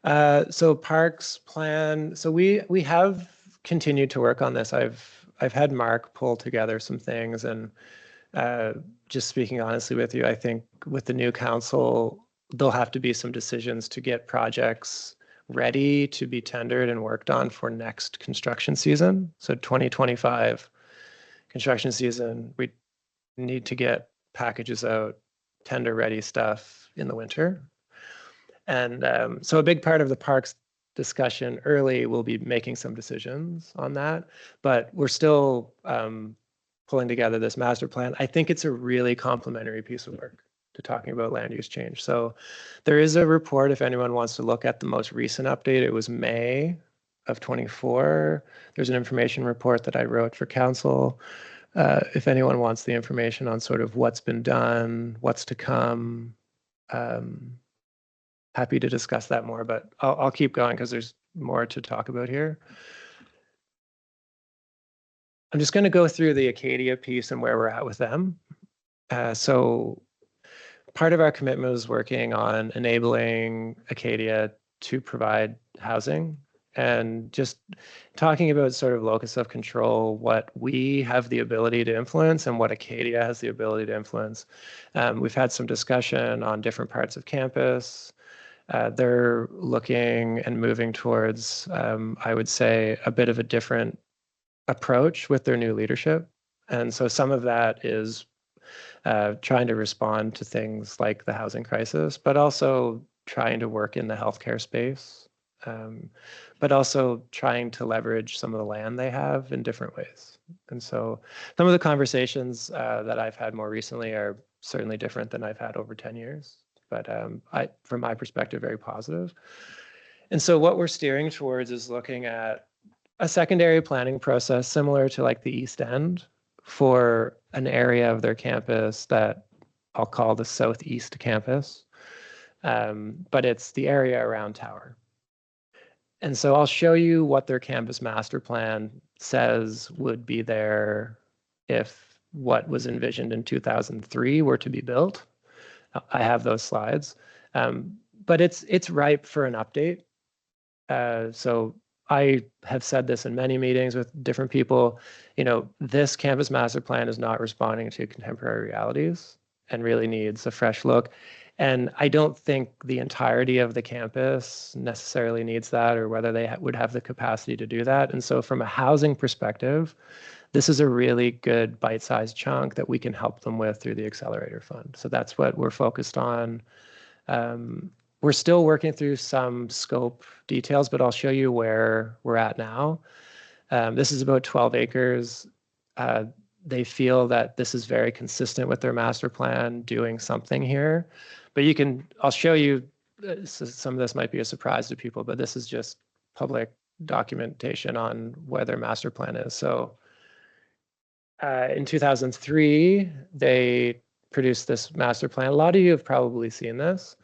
So parks plan. So we have continued to work on this. I've had Mark pull together some things, and just speaking honestly with you, I think with the new council, there'll have to be some decisions to get projects ready to be tendered and worked on for next construction season. So 2025 construction season, we need to get packages out, tender ready stuff in the winter. And so a big part of the parks discussion early will be making some decisions on that, but we're still pulling together this master plan. I think it's a really complementary piece of work to talking about land use change. So there is a report, if anyone wants to look at the most recent update. It was May of 24. There's an information report that I wrote for council. If anyone wants the information on sort of what's been done, what's to come, happy to discuss that more, but I'll keep going because there's more to talk about here. I'm just going to go through the Acadia piece and where we're at with them. So part of our commitment was working on enabling Acadia to provide housing, and just talking about sort of locus of control, what we have the ability to influence and what Acadia has the ability to influence. We've had some discussion on different parts of campus. They're looking and moving towards, I would say, a bit of a different approach with their new leadership. And so some of that is trying to respond to things like the housing crisis, but also trying to work in the healthcare space, but also trying to leverage some of the land they have in different ways. And so some of the conversations that I've had more recently are certainly different than I've had over 10 years. But from my perspective, very positive. And so what we're steering towards is looking at a secondary planning process similar to like the East End for an area of their campus that I'll call the Southeast Campus, but it's the area around Tower. And so I'll show you what their campus master plan says would be there if what was envisioned in 2003 were to be built. I have those slides, but it's ripe for an update. So I have said this in many meetings with different people, you know, this campus master plan is not responding to contemporary realities and really needs a fresh look. And I don't think the entirety of the campus necessarily needs that, or whether they would have the capacity to do that. And so from a housing perspective, this is a really good bite-sized chunk that we can help them with through the Accelerator Fund. So that's what we're focused on. We're still working through some scope details, but I'll show you where we're at now. This is about 12 acres. They feel that this is very consistent with their master plan, doing something here. But I'll show you, some of this might be a surprise to people, but this is just public documentation on where their master plan is. So in 2003, they produced this master plan. A lot of you have probably seen this.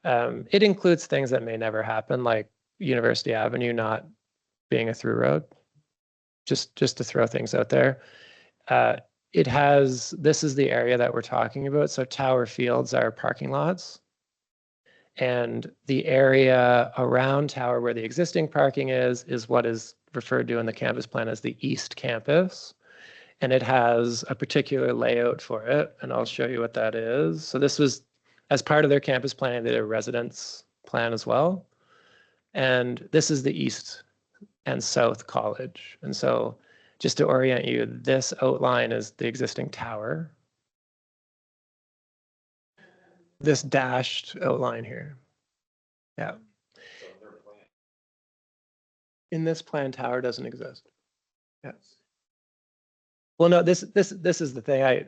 It includes things that may never happen, like University Avenue not being a through road, just to throw things out there. This is the area that we're talking about. So Tower Fields are parking lots. And the area around Tower where the existing parking is what is referred to in the campus plan as the East Campus. And it has a particular layout for it. And I'll show you what that is. So this was, as part of their campus plan, they did a residence plan as well. And this is the East and South College. And so just to orient you, this outline is the existing tower. This dashed outline here. Yeah. In this plan, tower doesn't exist. Yeah. Well, no, this is the thing.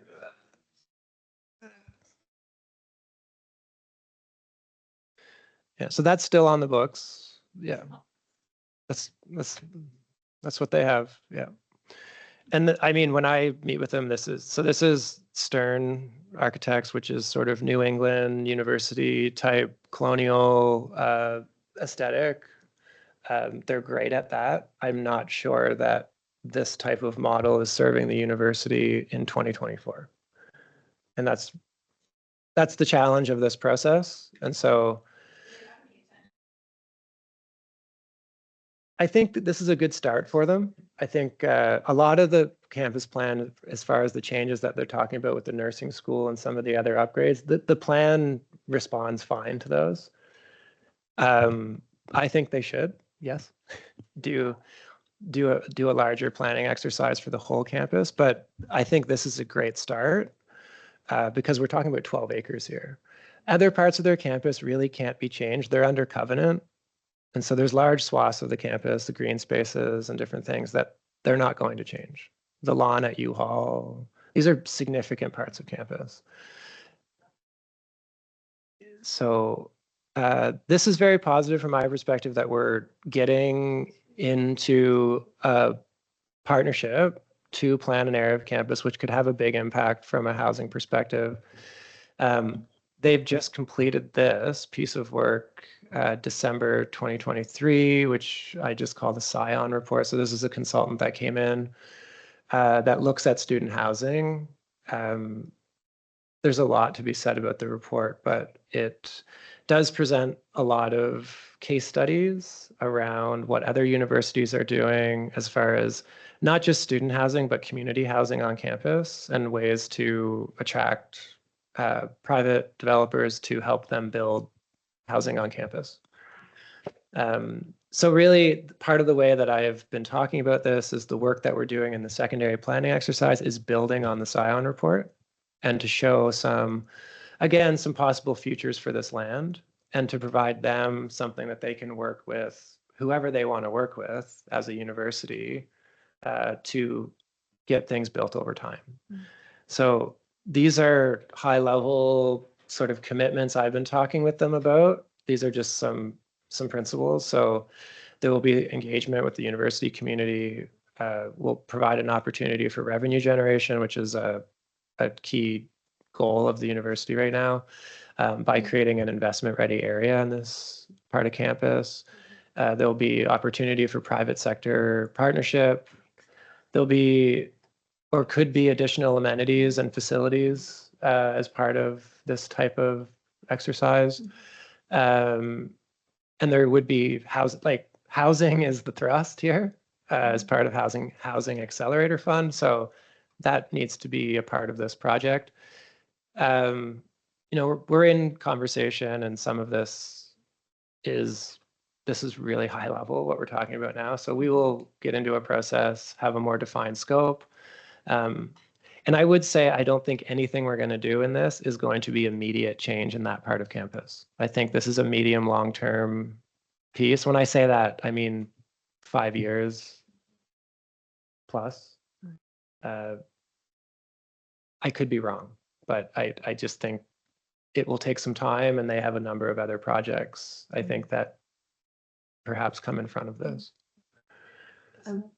Yeah, so that's still on the books. Yeah. That's what they have. Yeah. And I mean, when I meet with them, this is Stern Architects, which is sort of New England university type colonial aesthetic. They're great at that. I'm not sure that this type of model is serving the university in 2024. And that's the challenge of this process. And so I think that this is a good start for them. I think a lot of the campus plan, as far as the changes that they're talking about with the nursing school and some of the other upgrades, the plan responds fine to those. I think they should, yes, do a larger planning exercise for the whole campus. But I think this is a great start because we're talking about 12 acres here. Other parts of their campus really can't be changed. They're under covenant. And so there's large swaths of the campus, the green spaces and different things that they're not going to change. The lawn at U-Hall, these are significant parts of campus. So this is very positive from my perspective that we're getting into a partnership to plan an area of campus, which could have a big impact from a housing perspective. They've just completed this piece of work December 2023, which I just call the Scion report. So this is a consultant that came in that looks at student housing. There's a lot to be said about the report, but it does present a lot of case studies around what other universities are doing as far as not just student housing, but community housing on campus and ways to attract private developers to help them build housing on campus. So really, part of the way that I have been talking about this is the work that we're doing in the secondary planning exercise is building on the Scion report and to show some possible futures for this land and to provide them something that they can work with whoever they want to work with as a university to get things built over time. So these are high level sort of commitments I've been talking with them about. These are just some principles. So there will be engagement with the university community. We'll provide an opportunity for revenue generation, which is a key goal of the university right now, by creating an investment-ready area in this part of campus. There'll be opportunity for private sector partnership. There'll be, or could be, additional amenities and facilities as part of this type of exercise. And there would be housing is the thrust here as part of housing accelerator fund. So that needs to be a part of this project. You know, we're in conversation, and some of this is really high level what we're talking about now. So we will get into a process, have a more defined scope. And I would say I don't think anything we're going to do in this is going to be immediate change in that part of campus. I think this is a medium long-term piece. When I say that, I mean 5 years plus. I could be wrong, but I just think it will take some time, and they have a number of other projects, I think, that perhaps come in front of this.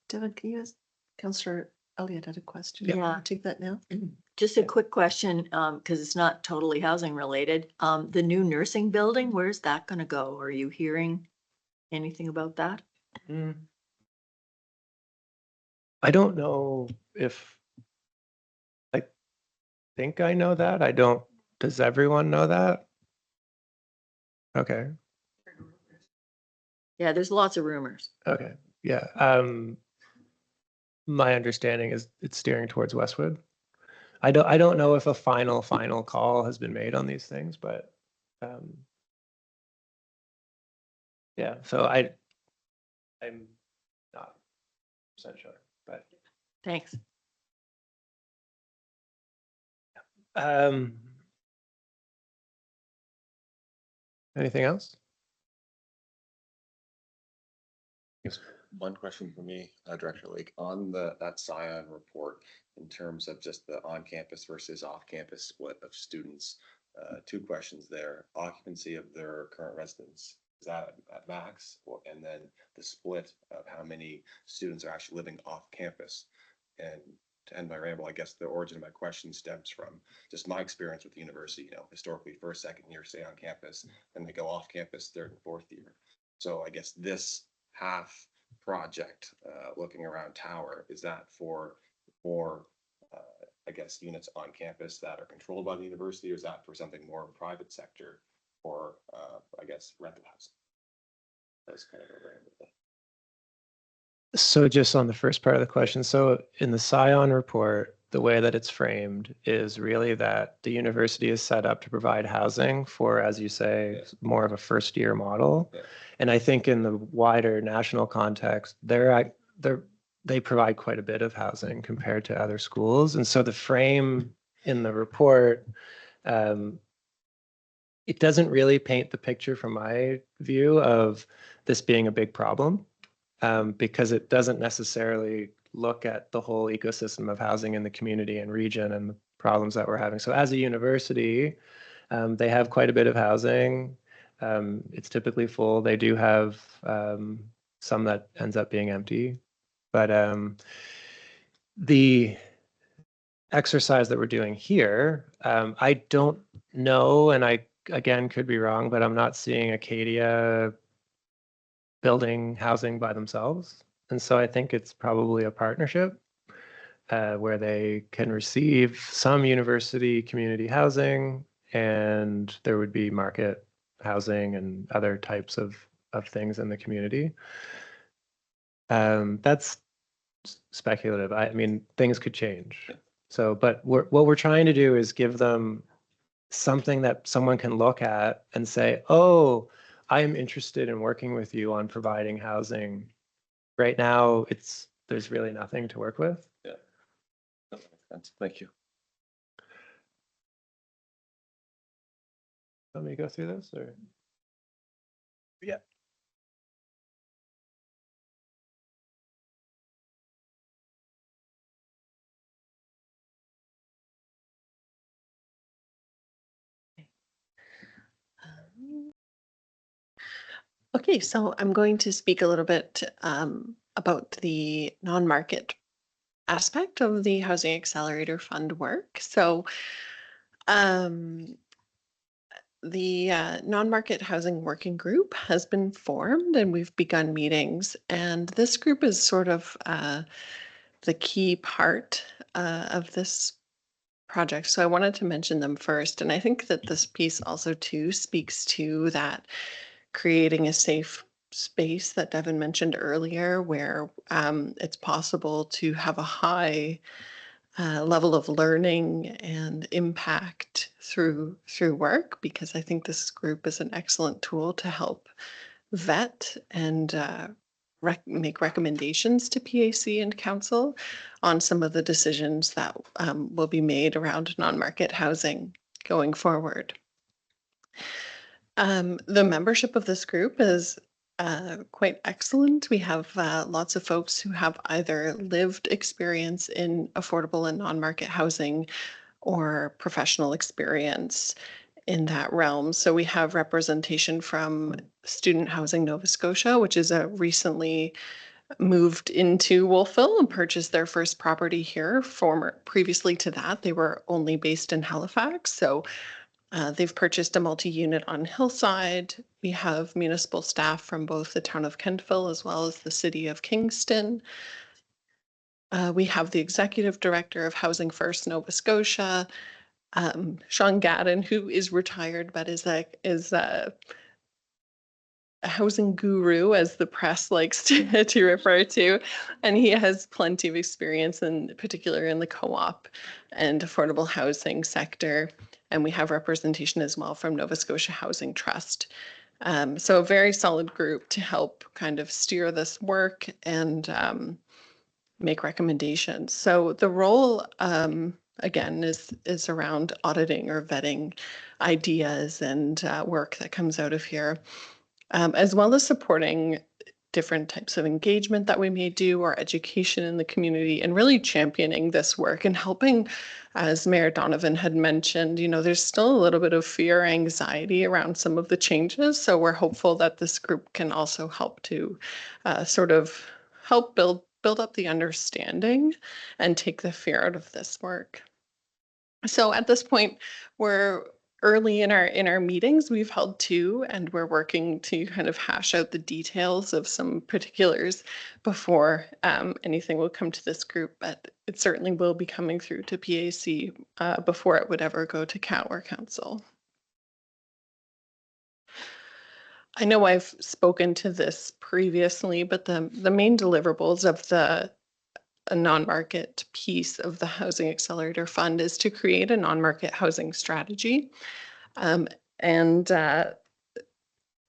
Devin, can you ask Councillor Elliott had a question? Yeah. Can you take that now? Just a quick question, because it's not totally housing related. The new nursing building, where's that gonna go? Are you hearing anything about that? I don't know if I think I know that. I don't. Does everyone know that? Okay. Yeah, there's lots of rumors. Okay. Yeah. My understanding is it's steering towards Westwood. I don't know if a final call has been made on these things, but yeah. So I'm not % sure, but Thanks. anything else? Yes, one question for me, Director Lake, on that Scion report in terms of just the on-campus versus off-campus split of students. 2 questions there. Occupancy of their current residence, is that at max? And then the split of how many students are actually living off campus. And to end my ramble, I guess the origin of my question stems from just my experience with the university. You know, historically, first, second year stay on campus, and they go off campus 3rd and 4th year. So I guess this half project, looking around Tower, is that for more, I guess, units on campus that are controlled by the university, or is that for something more private sector, or I guess rental housing? That's kind of a random thing. So just on the first part of the question, so in the Scion report, the way that it's framed is really that the university is set up to provide housing for, as you say, more of a first year model. Yeah. And I think in the wider national context, they provide quite a bit of housing compared to other schools. And so the frame in the report, it doesn't really paint the picture from my view of this being a big problem, because it doesn't necessarily look at the whole ecosystem of housing in the community and region and the problems that we're having. So as a university, they have quite a bit of housing. It's typically full. They do have some that ends up being empty. But the exercise that we're doing here, I don't know, and I, again, could be wrong, but I'm not seeing Acadia building housing by themselves. And so I think it's probably a partnership where they can receive some university community housing, and there would be market housing and other types of things in the community. That's speculative. I mean, things could change. So, but what we're trying to do is give them something that someone can look at and say, oh, I am interested in working with you on providing housing. Right now, there's really nothing to work with. Yeah. That makes sense. Thank you. Let me go through this, or? Yeah. Okay, so I'm going to speak a little bit about the non-market aspect of the Housing Accelerator Fund work. So the non-market housing working group has been formed, and we've begun meetings. And this group is sort of the key part of this project. So I wanted to mention them first. And I think that this piece also too speaks to that creating a safe space that Devin mentioned earlier, where it's possible to have a high level of learning and impact through work, because I think this group is an excellent tool to help vet and make recommendations to PAC and council on some of the decisions that will be made around non-market housing going forward. The membership of this group is quite excellent. We have lots of folks who have either lived experience in affordable and non-market housing or professional experience in that realm. So we have representation from Student Housing Nova Scotia, which is a recently moved into Wolfville and purchased their first property here. Previously to that, they were only based in Halifax. So they've purchased a multi-unit on Hillside. We have municipal staff from both the town of Kentville as well as the city of Kingston. We have the executive director of Housing First Nova Scotia, Sean Gadden, who is retired but is a housing guru, as the press likes to refer to, and he has plenty of experience, in particular in the co-op and affordable housing sector. And we have representation as well from Nova Scotia Housing Trust. So a very solid group to help kind of steer this work and make recommendations. So the role, again, is around auditing or vetting ideas and work that comes out of here, as well as supporting different types of engagement that we may do, or education in the community, and really championing this work and helping, as Mayor Donovan had mentioned, there's still a little bit of fear, anxiety around some of the changes. So we're hopeful that this group can also help to sort of help build up the understanding and take the fear out of this work. So at this point, we're early in our meetings. We've held two, and we're working to kind of hash out the details of some particulars before anything will come to this group, but it certainly will be coming through to PAC before it would ever go to CAT or council. I know I've spoken to this previously, but the main deliverables of a non-market piece of the Housing Accelerator Fund is to create a non-market housing strategy. And that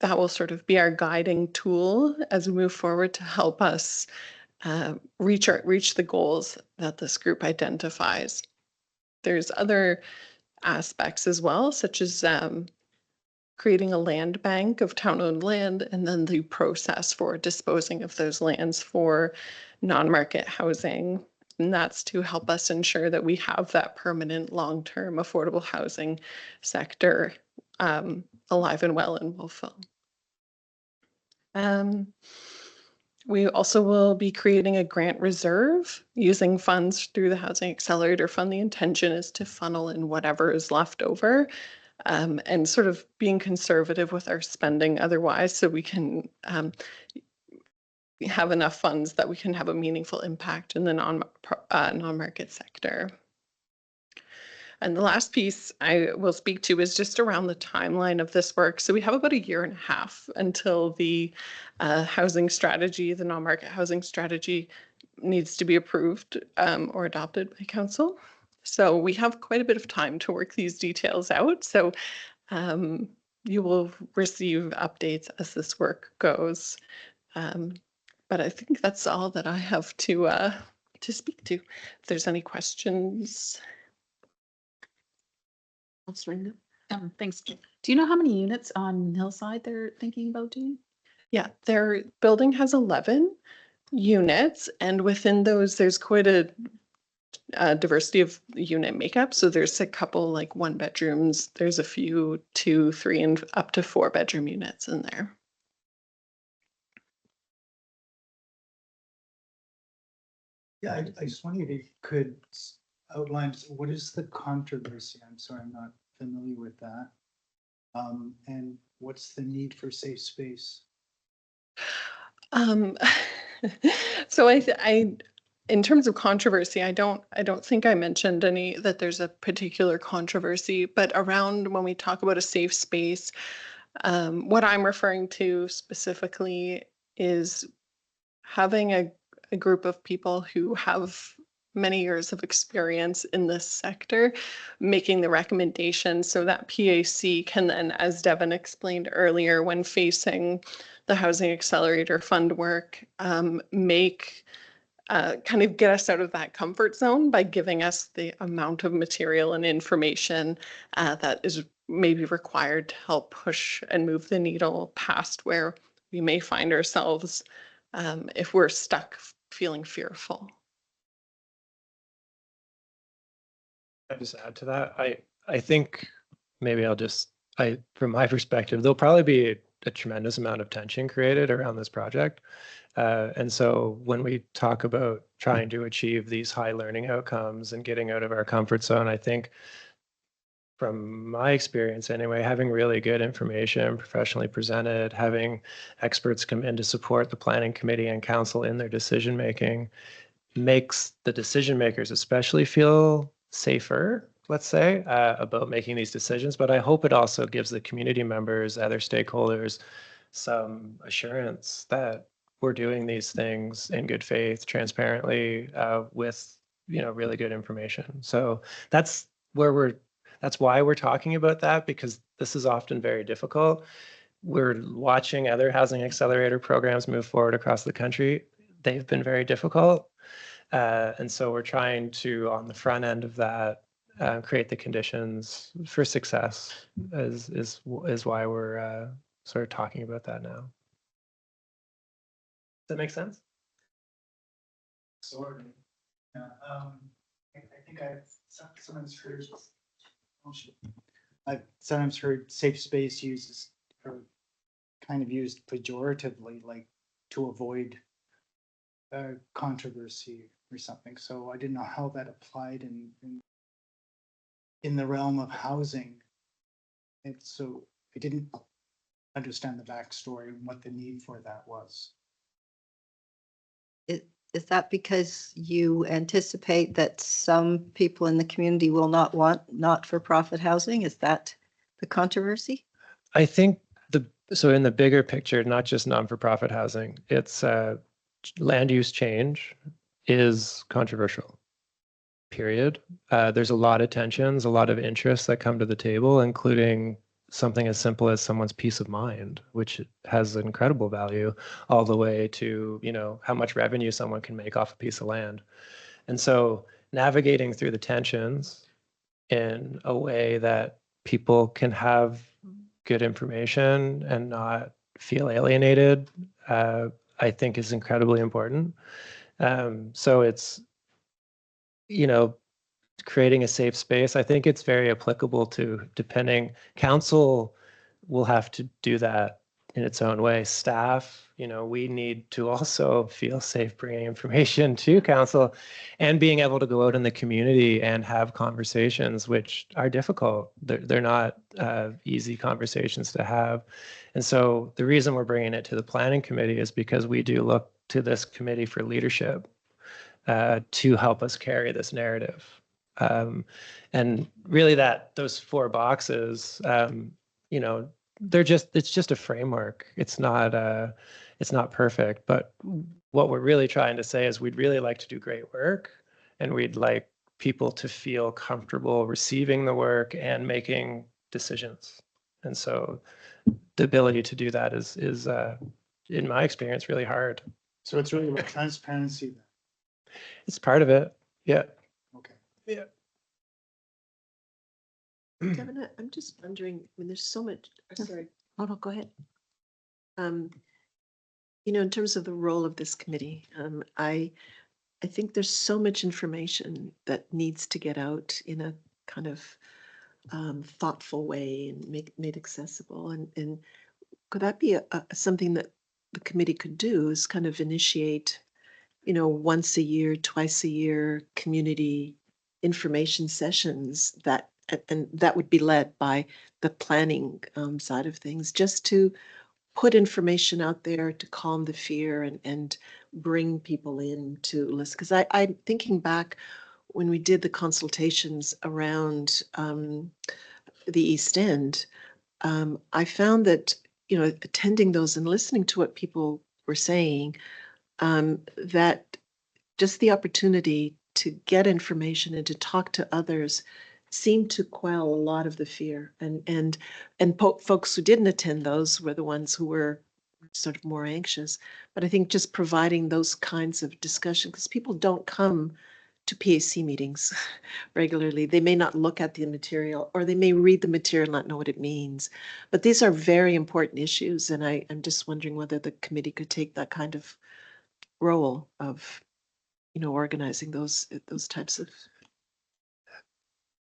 will sort of be our guiding tool as we move forward to help us reach the goals that this group identifies. There's other aspects as well, such as creating a land bank of town-owned land, and then the process for disposing of those lands for non-market housing. And that's to help us ensure that we have that permanent, long-term affordable housing sector alive and well in Wolfville. We also will be creating a grant reserve using funds through the Housing Accelerator Fund. The intention is to funnel in whatever is left over, and sort of being conservative with our spending otherwise, so we can have enough funds that we can have a meaningful impact in the non-market sector. And the last piece I will speak to is just around the timeline of this work. So we have about 1.5 years until the housing strategy, the non-market housing strategy, needs to be approved or adopted by council. So we have quite a bit of time to work these details out. So you will receive updates as this work goes. But I think that's all that I have to speak to. If there's any questions. Thanks. Do you know how many units on Hillside they're thinking about doing? Yeah, their building has 11 units, and within those, there's quite a diversity of unit makeup. So there's a couple like 1 bedrooms. There's a few 2, 3, and up to 4 bedroom units in there. Yeah, I just wondered if you could outline what is the controversy? I'm sorry, I'm not familiar with that. And what's the need for safe space? So I in terms of controversy, I don't think I mentioned that there's a particular controversy, but around when we talk about a safe space, What I'm referring to specifically is having a group of people who have many years of experience in this sector, making the recommendations so that PAC can then, as Devin explained earlier, when facing the Housing Accelerator Fund work, make kind of get us out of that comfort zone by giving us the amount of material and information that is maybe required to help push and move the needle past where we may find ourselves if we're stuck feeling fearful. I just add to that. I think maybe from my perspective, there'll probably be a tremendous amount of tension created around this project. And so when we talk about trying to achieve these high learning outcomes and getting out of our comfort zone, I think from my experience anyway, having really good information professionally presented, having experts come in to support the planning committee and council in their decision making makes the decision makers especially feel safer, let's say, about making these decisions. But I hope it also gives the community members, other stakeholders, some assurance that we're doing these things in good faith, transparently, with really good information. So that's why we're talking about that, because this is often very difficult. We're watching other housing accelerator programs move forward across the country. They've been very difficult. And so we're trying to, on the front end of that, create the conditions for success is why we're sort of talking about that now. Does that make sense? Sort of. Yeah, I think I've sometimes heard safe space uses or kind of used pejoratively, like to avoid controversy or something. So I didn't know how that applied in the realm of housing. And so I didn't understand the backstory and what the need for that was. Is that because you anticipate that some people in the community will not want not-for-profit housing? Is that the controversy? I think so in the bigger picture, not just non-for-profit housing, it's land use change is controversial, period. There's a lot of tensions, a lot of interests that come to the table, including something as simple as someone's peace of mind, which has incredible value, all the way to, how much revenue someone can make off a piece of land. And so navigating through the tensions in a way that people can have good information and not feel alienated, I think is incredibly important. So it's, creating a safe space. I think it's very applicable to council will have to do that in its own way. Staff, we need to also feel safe bringing information to council and being able to go out in the community and have conversations, which are difficult. They're not easy conversations to have. And so the reason we're bringing it to the planning committee is because we do look to this committee for leadership to help us carry this narrative. And really those 4 boxes, it's just a framework. It's not perfect, but what we're really trying to say is we'd really like to do great work, and we'd like people to feel comfortable receiving the work and making decisions. And so the ability to do that is in my experience, really hard. So it's really about transparency then. It's part of it. Yeah. Okay. Yeah. Devin, I'm just wondering, there's so much, sorry. Oh, no, go ahead. In terms of the role of this committee, I think there's so much information that needs to get out in a kind of thoughtful way and made accessible. And could that be something that the committee could do, is kind of initiate, once a year, twice a year community information sessions and that would be led by the planning side of things, just to put information out there to calm the fear and bring people in to listen. Because I'm thinking back when we did the consultations around the East End, I found that, you know, attending those and listening to what people were saying, that just the opportunity to get information and to talk to others seemed to quell a lot of the fear. And folks who didn't attend those were the ones who were sort of more anxious. But I think just providing those kinds of discussion, because people don't come to PAC meetings regularly. They may not look at the material, or they may read the material and not know what it means. But these are very important issues, and I'm just wondering whether the committee could take that kind of role of, you know, organizing those types of.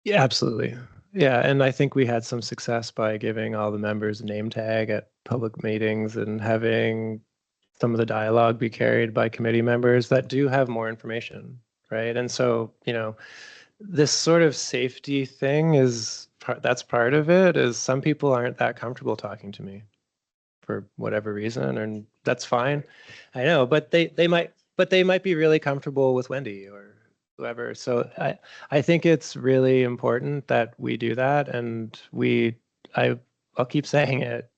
Yeah, absolutely. Yeah, and I think we had some success by giving all the members a name tag at public meetings and having some of the dialogue be carried by committee members that do have more information, right? And so, you know, this sort of safety thing is that's part of it, is some people aren't that comfortable talking to me for whatever reason, and that's fine. I know, but they might be really comfortable with Wendy or whoever. So I think it's really important that we do that, and I'll keep saying it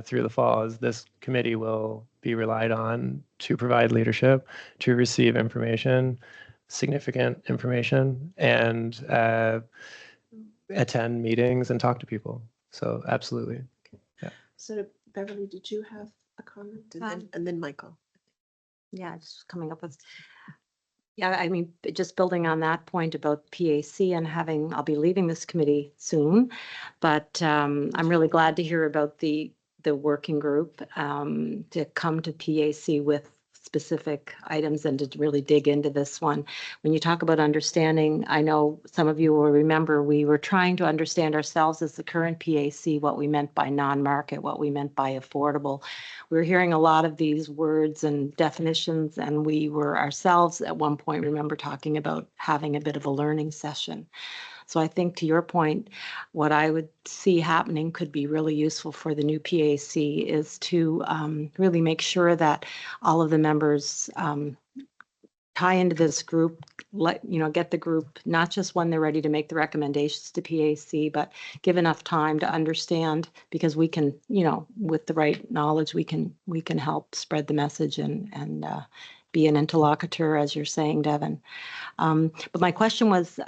through the fall, is this committee will be relied on to provide leadership, to receive information, significant information, and attend meetings and talk to people. So absolutely. So Beverly, did you have a comment? And then Michael. Yeah, just coming up with, yeah, I mean, just building on that point about PAC and I'll be leaving this committee soon, but I'm really glad to hear about the working group to come to PAC with specific items and to really dig into this one. When you talk about understanding, I know some of you will remember we were trying to understand ourselves as the current PAC, what we meant by non-market, what we meant by affordable. We were hearing a lot of these words and definitions, and we were ourselves at one point, remember, talking about having a bit of a learning session. So I think, to your point, what I would see happening could be really useful for the new PAC is to really make sure that all of the members tie into this group, get the group, not just when they're ready to make the recommendations to PAC, but give enough time to understand, because we can, with the right knowledge, we can help spread the message and be an interlocutor, as you're saying, Devin. But my question was,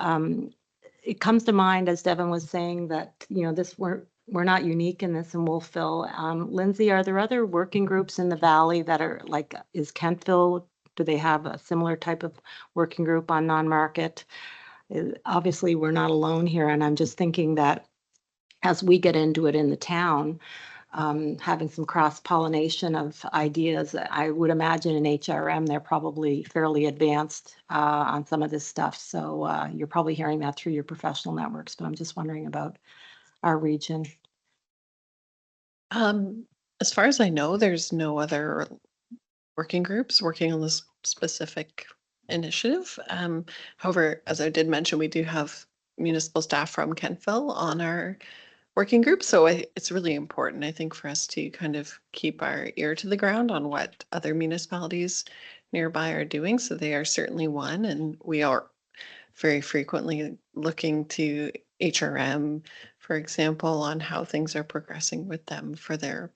it comes to mind, as Devin was saying, that, we're not unique in this in Wolfville. Lindsay, are there other working groups in the Valley that are like, is Kentville, do they have a similar type of working group on non-market? Obviously, we're not alone here, and I'm just thinking that as we get into it in the town, having some cross-pollination of ideas. I would imagine in HRM, they're probably fairly advanced on some of this stuff. So you're probably hearing that through your professional networks, but I'm just wondering about our region. As far as I know, there's no other working groups working on this specific initiative. However, as I did mention, we do have municipal staff from Kentville on our working group. So it's really important, I think, for us to kind of keep our ear to the ground on what other municipalities nearby are doing. So they are certainly one, and we are very frequently looking to HRM, for example, on how things are progressing with them for their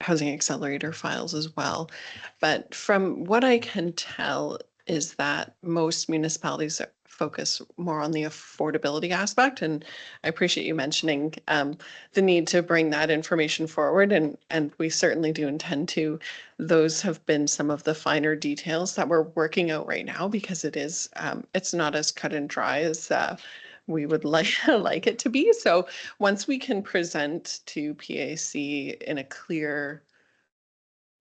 housing accelerator files as well. But from what I can tell is that most municipalities focus more on the affordability aspect. And I appreciate you mentioning the need to bring that information forward. And we certainly do intend to. Those have been some of the finer details that we're working out right now, because it is, it's not as cut and dry as we would like it to be. So once we can present to PAC in a clear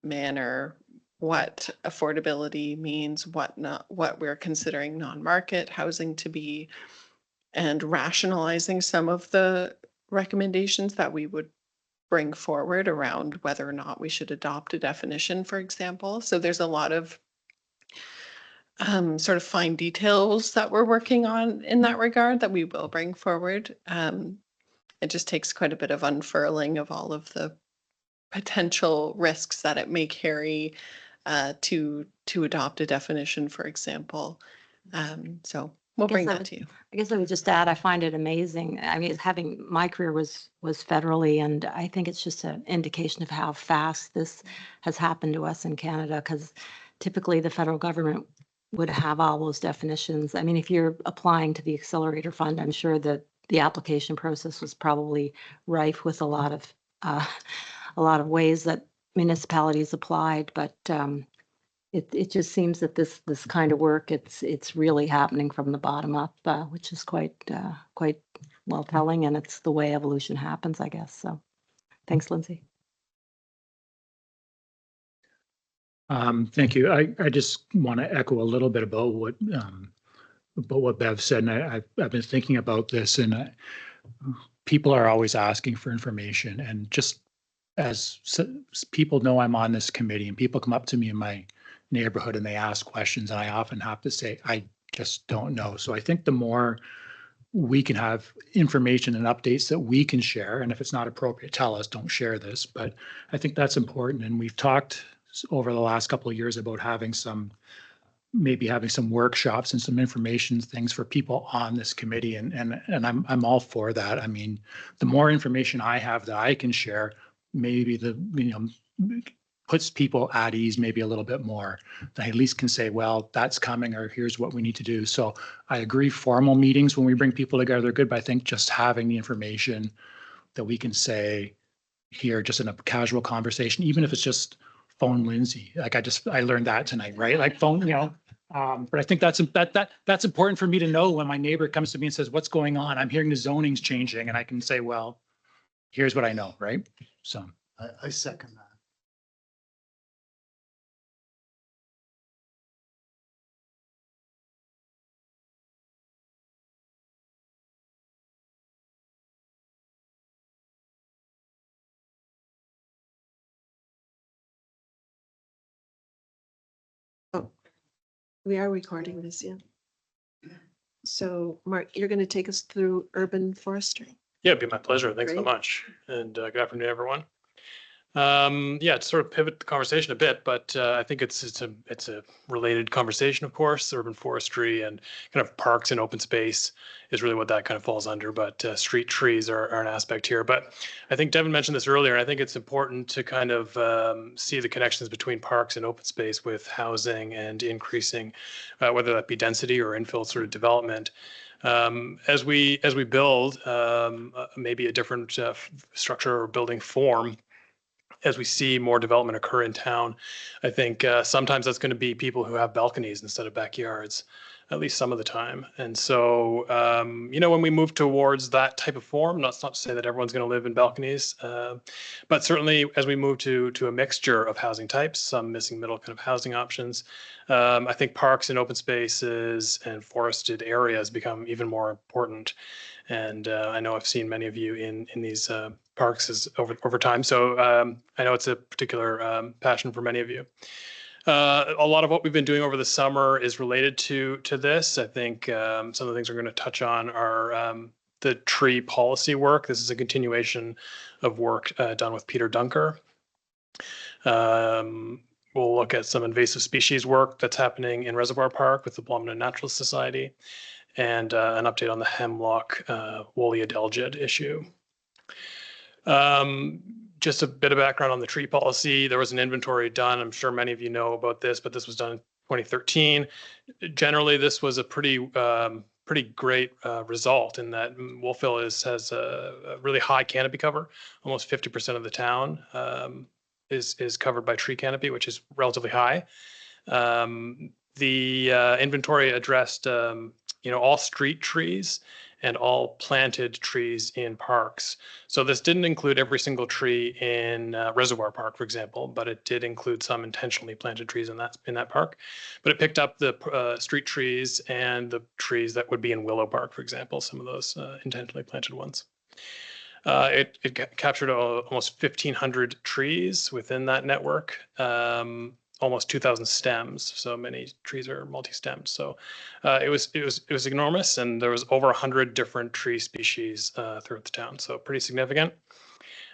manner what affordability means, what we're considering non-market housing to be, and rationalizing some of the recommendations that we would bring forward around whether or not we should adopt a definition, for example. So there's a lot of sort of fine details that we're working on in that regard that we will bring forward. It just takes quite a bit of unfurling of all of the potential risks that it may carry to adopt a definition, for example. So We'll guess bring I that would- to you. I guess I would just add, I find it amazing. I mean, having, my career was federally, and I think it's just an indication of how fast this has happened to us in Canada, because typically the federal government would have all those definitions. I mean, if you're applying to the Accelerator Fund, I'm sure that the application process was probably rife with a lot of ways that municipalities applied, but it just seems that this kind of work, it's really happening from the bottom up, which is quite well telling, and it's the way evolution happens, I guess. So, thanks, Lindsay. Thank you. I just want to echo a little bit about what Bev said, and I've been thinking about this, and people are always asking for information, and just as people know I'm on this committee, and people come up to me in my neighborhood and they ask questions, and I often have to say, I just don't know. So I think the more we can have information and updates that we can share, and if it's not appropriate, tell us, don't share this, but I think that's important. And we've talked over the last couple of years about maybe having some workshops and some information things for people on this committee, and I'm all for that. I mean, the more information I have that I can share, maybe puts people at ease maybe a little bit more. I at least can say, well, that's coming, or here's what we need to do. So I agree, formal meetings when we bring people together are good, but I think just having the information that we can say here, just in a casual conversation, even if it's just phone Lindsay, like I learned that tonight, right? Like phone, but I think that's important for me to know when my neighbor comes to me and says, what's going on? I'm hearing the zoning's changing, and I can say, well, here's what I know, right? So. I second that. We are recording this, yeah. So Mark, you're going to take us through urban forestry. Yeah, it'd be my pleasure. Thanks so Great. much. And good afternoon, everyone. Yeah, to sort of pivot the conversation a bit, but I think it's a related conversation, of course. Urban forestry and kind of parks and open space is really what that kind of falls under. But street trees are an aspect here. But I think Devin mentioned this earlier, and I think it's important to kind of see the connections between parks and open space with housing and increasing, whether that be density or infill sort of development. As we build maybe a different structure or building form, as we see more development occur in town, I think sometimes that's going to be people who have balconies instead of backyards, at least some of the time. And so, when we move towards that type of form, that's not to say that everyone's going to live in balconies, but certainly as we move to a mixture of housing types, some missing middle kind of housing options, I think parks and open spaces and forested areas become even more important. And I know I've seen many of you in these parks over time. So I know it's a particular passion for many of you. A lot of what we've been doing over the summer is related to this. I think some of the things we're going to touch on are the tree policy work. This is a continuation of work done with Peter Dunker. We'll look at some invasive species work that's happening in Reservoir Park with the Blomina Naturalist Society, and an update on the hemlock woolly adelgid issue. Just a bit of background on the tree policy. There was an inventory done. I'm sure many of you know about this, but this was done in 2013. Generally, this was a pretty great result in that Wolfville has a really high canopy cover. Almost 50% of the town is covered by tree canopy, which is relatively high. The inventory addressed all street trees and all planted trees in parks. So this didn't include every single tree in Reservoir Park, for example, but it did include some intentionally planted trees in that park. But it picked up the street trees and the trees that would be in Willow Park, for example, some of those intentionally planted ones. It captured almost 1,500 trees within that network. Almost 2,000 stems, so many trees are multi-stemmed. So it was enormous, and there was over 100 different tree species throughout the town, so pretty significant.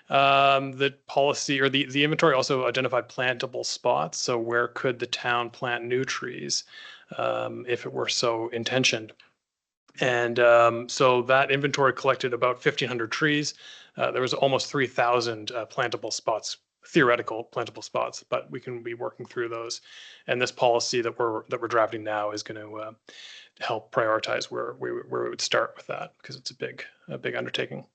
The policy or the inventory also identified plantable spots. So where could the town plant new trees if it were so intentioned? And so that inventory collected about 1,500 trees. There was almost 3,000 plantable spots, theoretical plantable spots, but we can be working through those. And this policy that we're drafting now is going to help prioritize where we would start with that, because it's a big undertaking.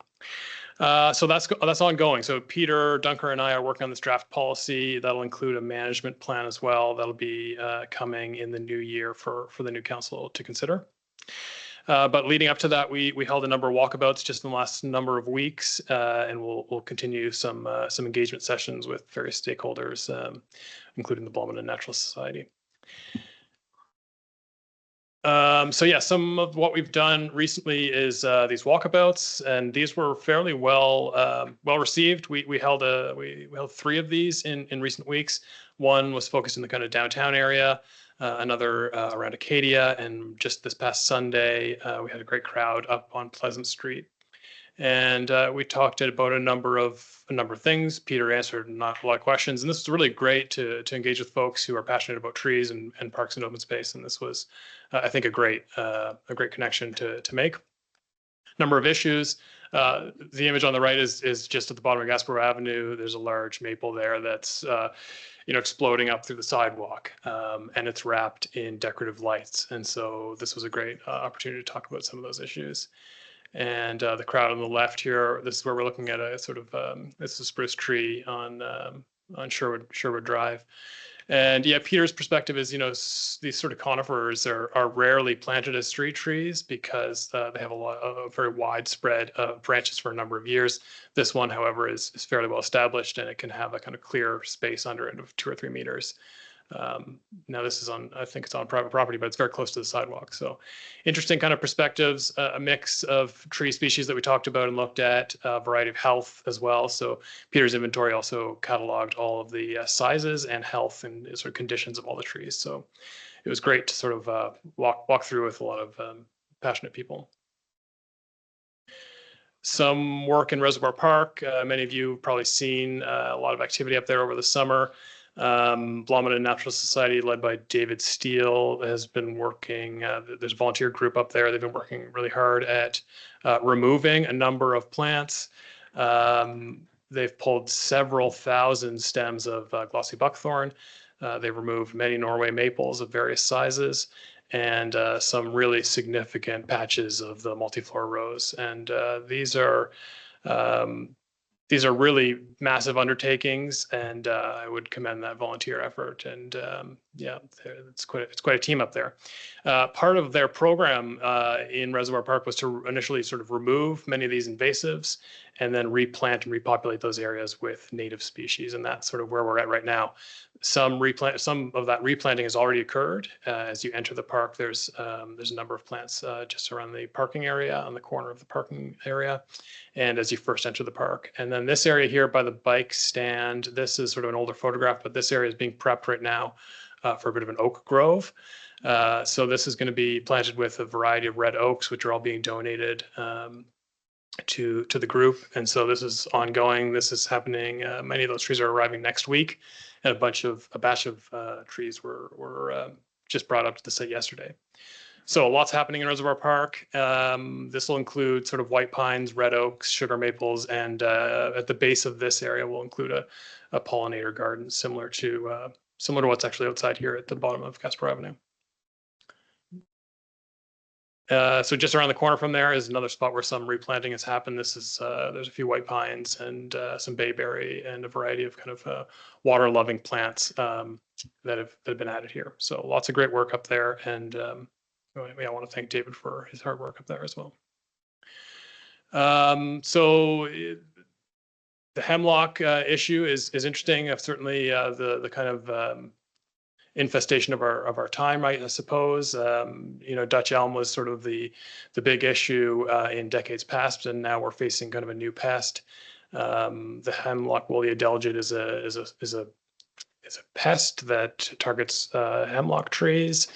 So that's ongoing. So Peter Dunker and I are working on this draft policy. That'll include a management plan as well. That'll be coming in the new year for the new council to consider. But leading up to that, we held a number of walkabouts just in the last number of weeks, and we'll continue some engagement sessions with various stakeholders, including the Blomidon Natural Society. So yeah, some of what we've done recently is these walkabouts, and these were fairly well received. We held 3 of these in recent weeks. One was focused in the kind of downtown area, another around Acadia, and just this past Sunday we had a great crowd up on Pleasant Street. And we talked about a number of things. Peter answered a lot of questions, and this was really great to engage with folks who are passionate about trees and parks and open space. And this was, I think, a great connection to make. Number of issues. The image on the right is just at the bottom of Gaspereau Avenue. There's a large maple there that's exploding up through the sidewalk, and it's wrapped in decorative lights. And so this was a great opportunity to talk about some of those issues. And the crowd on the left here, this is where we're looking at a sort of, it's a spruce tree on Sherwood Drive. And yeah, Peter's perspective is, these sort of conifers are rarely planted as street trees because they have a very widespread branches for a number of years. This one, however, is fairly well established, and it can have a kind of clear space under it of 2 or 3 meters. Now this is I think it's on private property, but it's very close to the sidewalk. So interesting kind of perspectives, a mix of tree species that we talked about and looked at, a variety of health as well. So Peter's inventory also cataloged all of the sizes and health and sort of conditions of all the trees. So it was great to sort of walk through with a lot of passionate people. Some work in Reservoir Park. Many of you have probably seen a lot of activity up there over the summer. Blomidon Natural Society, led by David Steele, has been working. There's a volunteer group up there. They've been working really hard at removing a number of plants. They've pulled several thousand stems of glossy buckthorn. They've removed many Norway maples of various sizes, and some really significant patches of the multiflora rose. And these are really massive undertakings, and I would commend that volunteer effort. And yeah, it's quite a team up there. Part of their program in Reservoir Park was to initially sort of remove many of these invasives and then replant and repopulate those areas with native species, and that's sort of where we're at right now. Some of that replanting has already occurred. As you enter the park, there's a number of plants just around the parking area, on the corner of the parking area, and as you first enter the park. And then this area here by the bike stand, this is sort of an older photograph, but this area is being prepped right now for a bit of an oak grove. So this is going to be planted with a variety of red oaks, which are all being donated to the group. And so this is ongoing. This is happening. Many of those trees are arriving next week, and a batch of trees were just brought up to the site yesterday. So lots happening in Reservoir Park. This will include sort of white pines, red oaks, sugar maples, and at the base of this area will include a pollinator garden similar to what's actually outside here at the bottom of Gaspereau Avenue. So just around the corner from there is another spot where some replanting has happened. This is there's a few white pines and some bayberry and a variety of kind of water-loving plants that have been added here. So lots of great work up there, and I want to thank David for his hard work up there as well. The hemlock issue is interesting. Certainly the kind of infestation of our time, I suppose. Dutch elm was sort of the big issue in decades past, and now we're facing kind of a new pest. The hemlock woolly adelgid is a pest that targets hemlock trees,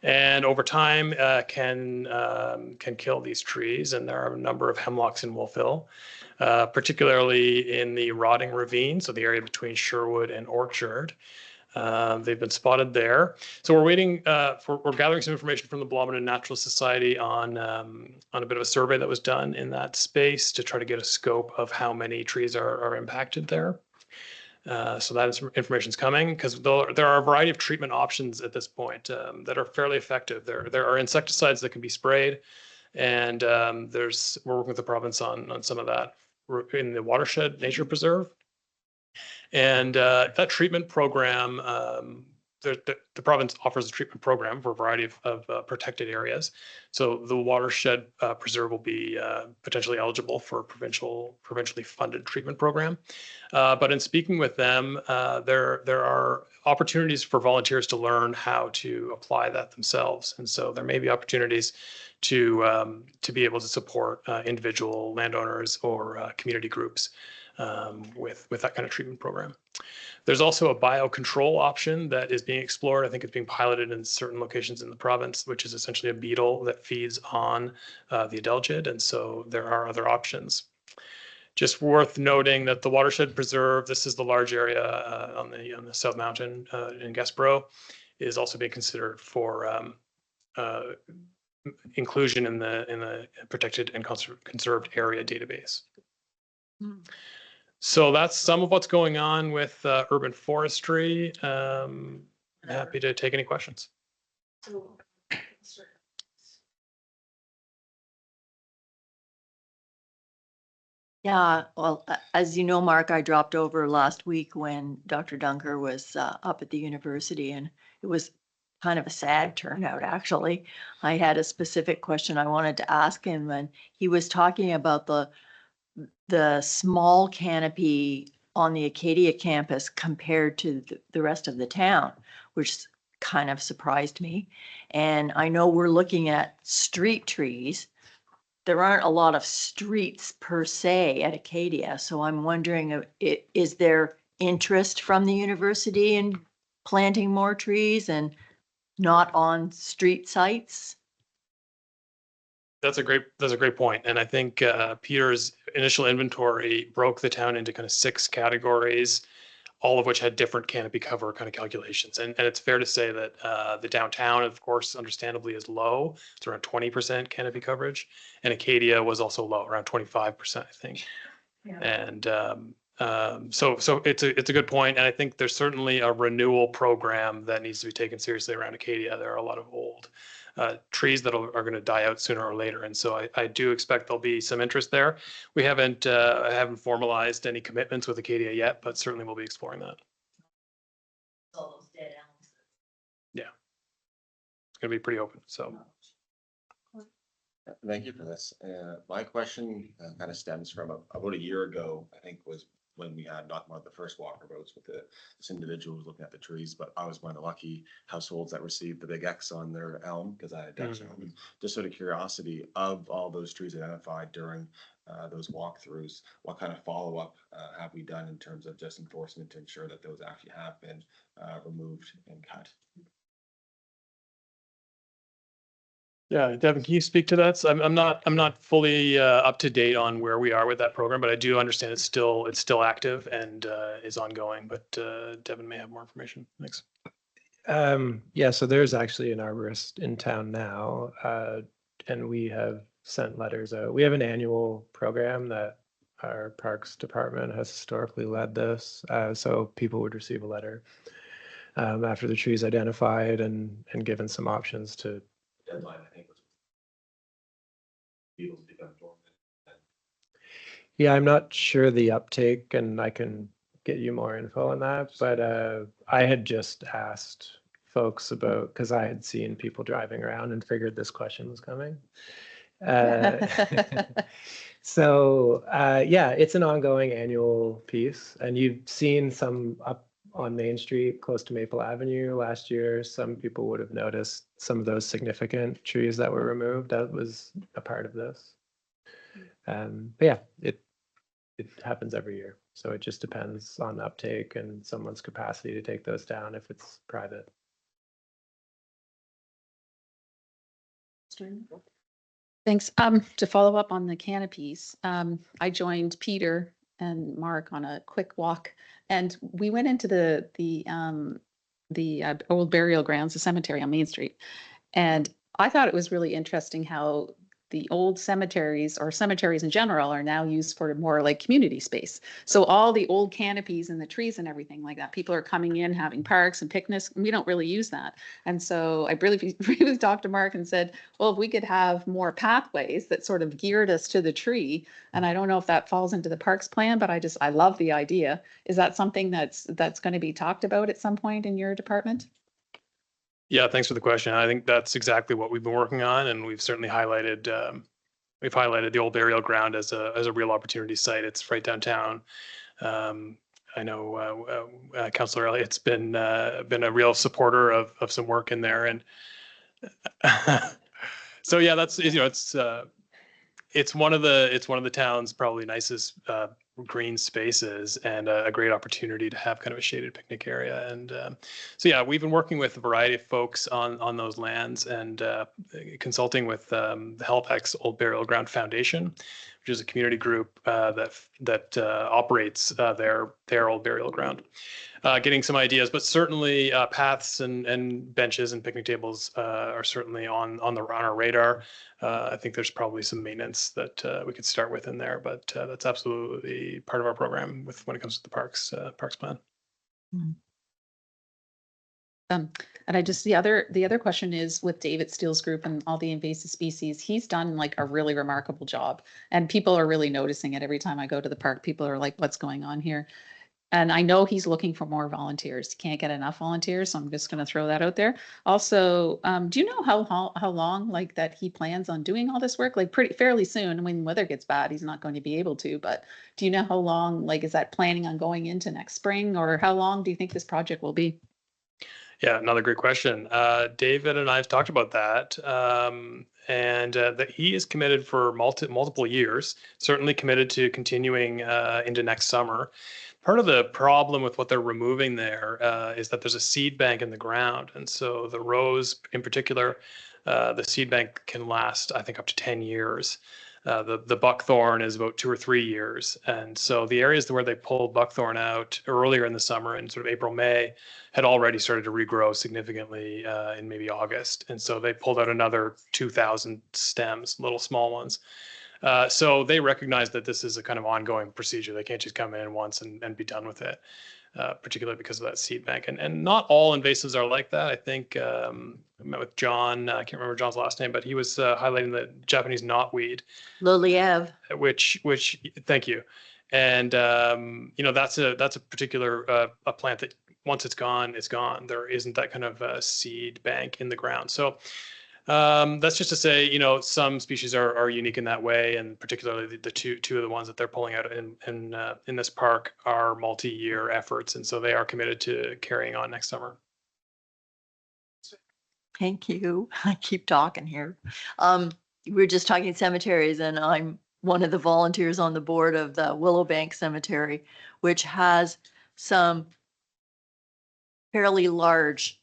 and over time can kill these trees. And there are a number of hemlocks in Wolfville, particularly in the Rotting Ravine, so the area between Sherwood and Orchard. They've been spotted there. So we're waiting we're gathering some information from the Blomidon Natural Society on a bit of a survey that was done in that space to try to get a scope of how many trees are impacted there. So that information is coming because there are a variety of treatment options at this point that are fairly effective. There are insecticides that can be sprayed, and we're working with the province on some of that in the watershed nature preserve. And that treatment program, the province offers a treatment program for a variety of protected areas. So the watershed preserve will be potentially eligible for a provincially funded treatment program. But in speaking with them, there are opportunities for volunteers to learn how to apply that themselves. And so there may be opportunities to be able to support individual landowners or community groups with that kind of treatment program. There's also a biocontrol option that is being explored. I think it's being piloted in certain locations in the province, which is essentially a beetle that feeds on the adelgid. And so there are other options. Just worth noting that the watershed preserve, this is the large area on the South Mountain in Guestboro, is also being considered for inclusion in the protected and conserved area database. So that's some of what's going on with urban forestry. Happy to take any questions. Yeah, well, as you know, Mark, I dropped over last week when Dr. Dunker was up at the university, and it was kind of a sad turnout, actually. I had a specific question I wanted to ask him, and he was talking about the small canopy on the Acadia campus compared to the rest of the town, which kind of surprised me. And I know we're looking at street trees. There aren't a lot of streets per se at Acadia, so I'm wondering, is there interest from the university in planting more trees and not on street sites? That's a great point. And I think Peter's initial inventory broke the town into kind of 6 categories, all of which had different canopy cover kind of calculations. And it's fair to say that the downtown, of course, understandably is low. It's around 20% canopy coverage. And Acadia was also low, around 25%, I think. Yeah. And so it's a good point. And I think there's certainly a renewal program that needs to be taken seriously around Acadia. There are a lot of old trees that are going to die out sooner or later. And so I do expect there'll be some interest there. We haven't formalized any commitments with Acadia yet, but certainly we'll be exploring that. All those dead elms. Yeah. It's going to be pretty open, so. Thank you for this. My question kind of stems from about a year ago, I think was when we had not one of the first walkabouts with this individual was looking at the trees, but I was one of the lucky households that received the big X on their elm because I had Dexter. Just sort of curiosity of all those trees identified during those walkthroughs, what kind of follow-up have we done in terms of just enforcement to ensure that those actually have been removed and cut? Yeah, Devin, can you speak to that? So I'm not fully up to date on where we are with that program, but I do understand it's still active and is ongoing. But Devin may have more information. Thanks. Yeah, so there's actually an arborist in town now, and we have sent letters out. We have an annual program that our Parks Department has historically led this, so people would receive a letter after the tree's identified and given some options to. Deadline, I think, was beetles become dormant. Yeah, I'm not sure the uptake, and I can get you more info on that, but I had just asked folks about, because I had seen people driving around and figured this question was coming. So yeah, it's an ongoing annual piece, and you've seen some up on Main Street close to Maple Avenue last year. Some people would have noticed some of those significant trees that were removed. That was a part of this. But yeah, it happens every year. So it just depends on uptake and someone's capacity to take those down if it's private. Thanks. To follow up on the canopies, I joined Peter and Mark on a quick walk, and we went into the old burial grounds, the cemetery on Main Street. And I thought it was really interesting how the old cemeteries or cemeteries in general are now used for more like community space. So all the old canopies and the trees and everything like that, people are coming in, having parks and picnics. And we don't really use that. And so I really talked to Mark and said, well, if we could have more pathways that sort of geared us to the tree, and I don't know if that falls into the parks plan, but I love the idea. Is that something that's going to be talked about at some point in your department? Yeah, thanks for the question. I think that's exactly what we've been working on, and we've certainly highlighted the old burial ground as a real opportunity site. It's right downtown. I know Councillor Elliott's been a real supporter of some work in there, and so yeah, that's it's one of the town's probably nicest green spaces, and a great opportunity to have kind of a shaded picnic area. And so yeah, we've been working with a variety of folks on those lands, and consulting with the Halifax Old Burial Ground Foundation, which is a community group that operates their old burial ground. Getting some ideas, but certainly paths and benches and picnic tables are certainly on our radar. I think there's probably some maintenance that we could start with in there, but that's absolutely part of our program when it comes to the parks plan. And I just, the other question is with David Steele's group and all the invasive species, he's done like a really remarkable job, and people are really noticing it. Every time I go to the park, people are like, what's going on here? And I know he's looking for more volunteers. He can't get enough volunteers, so I'm just going to throw that out there. Also, do you know how long like that he plans on doing all this work? Like fairly soon. When weather gets bad, he's not going to be able to. But do you know how long? Like, is that planning on going into next spring, or how long do you think this project will be? Yeah, another great question. David and I have talked about that, and that he is committed for multiple years. Certainly committed to continuing into next summer. Part of the problem with what they're removing there is that there's a seed bank in the ground. And so the rose in particular, the seed bank can last, I think, up to 10 years. The buckthorn is about 2 or 3 years. And so the areas where they pulled buckthorn out earlier in the summer, in sort of April, May, had already started to regrow significantly in maybe August. And so they pulled out another 2,000 stems, little small ones. So they recognize that this is a kind of ongoing procedure. They can't just come in once and be done with it, particularly because of that seed bank. And not all invasives are like that. I think I met with John, I can't remember John's last name, but he was highlighting the Japanese knotweed. Liliev. Which thank you. And that's a particular a plant that once it's gone, it's gone. There isn't that kind of seed bank in the ground. So that's just to say, some species are unique in that way, and particularly the two of the ones that they're pulling out in this park are multi-year efforts, and so they are committed to carrying on next summer. Thank you. I keep talking here. We're just talking cemeteries, and I'm one of the volunteers on the board of the Willowbank Cemetery, which has some fairly large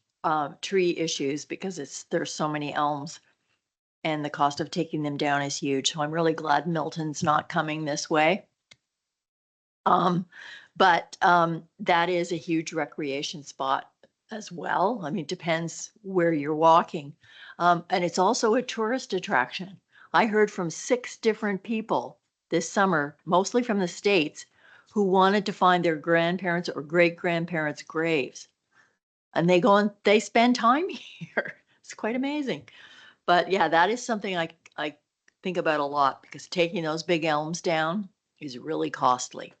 tree issues because there's so many elms, and the cost of taking them down is huge. So I'm really glad Milton's not coming this way. But that is a huge recreation spot as well. I mean, it depends where you're walking. And it's also a tourist attraction. I heard from 6 different people this summer, mostly from the States, who wanted to find their grandparents' or great-grandparents' graves. And they spend time here. It's quite amazing. But yeah, that is something I think about a lot, because taking those big elms down is really costly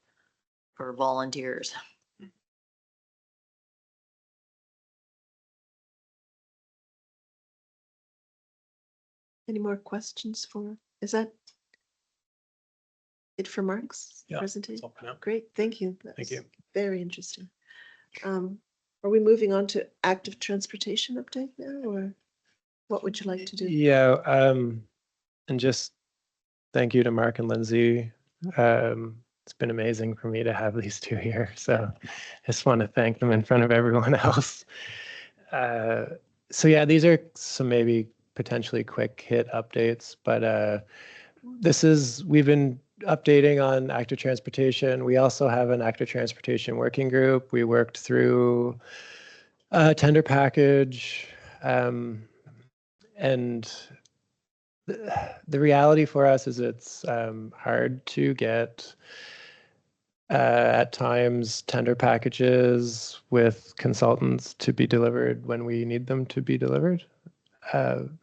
for volunteers. Any more questions is that it for Mark's Yeah, presentation? that's all for now. Great, thank you. Thank you. Very interesting. Are we moving on to active transportation update now, or what would you like to do? Yeah, and just thank you to Mark and Lindsay. It's been amazing for me to have these two here, so I just want to thank them in front of everyone else. So yeah, these are some maybe potentially quick hit updates, but we've been updating on active transportation. We also have an active transportation working group. We worked through Tender package, and the reality for us is it's hard to get at times tender packages with consultants to be delivered when we need them to be delivered,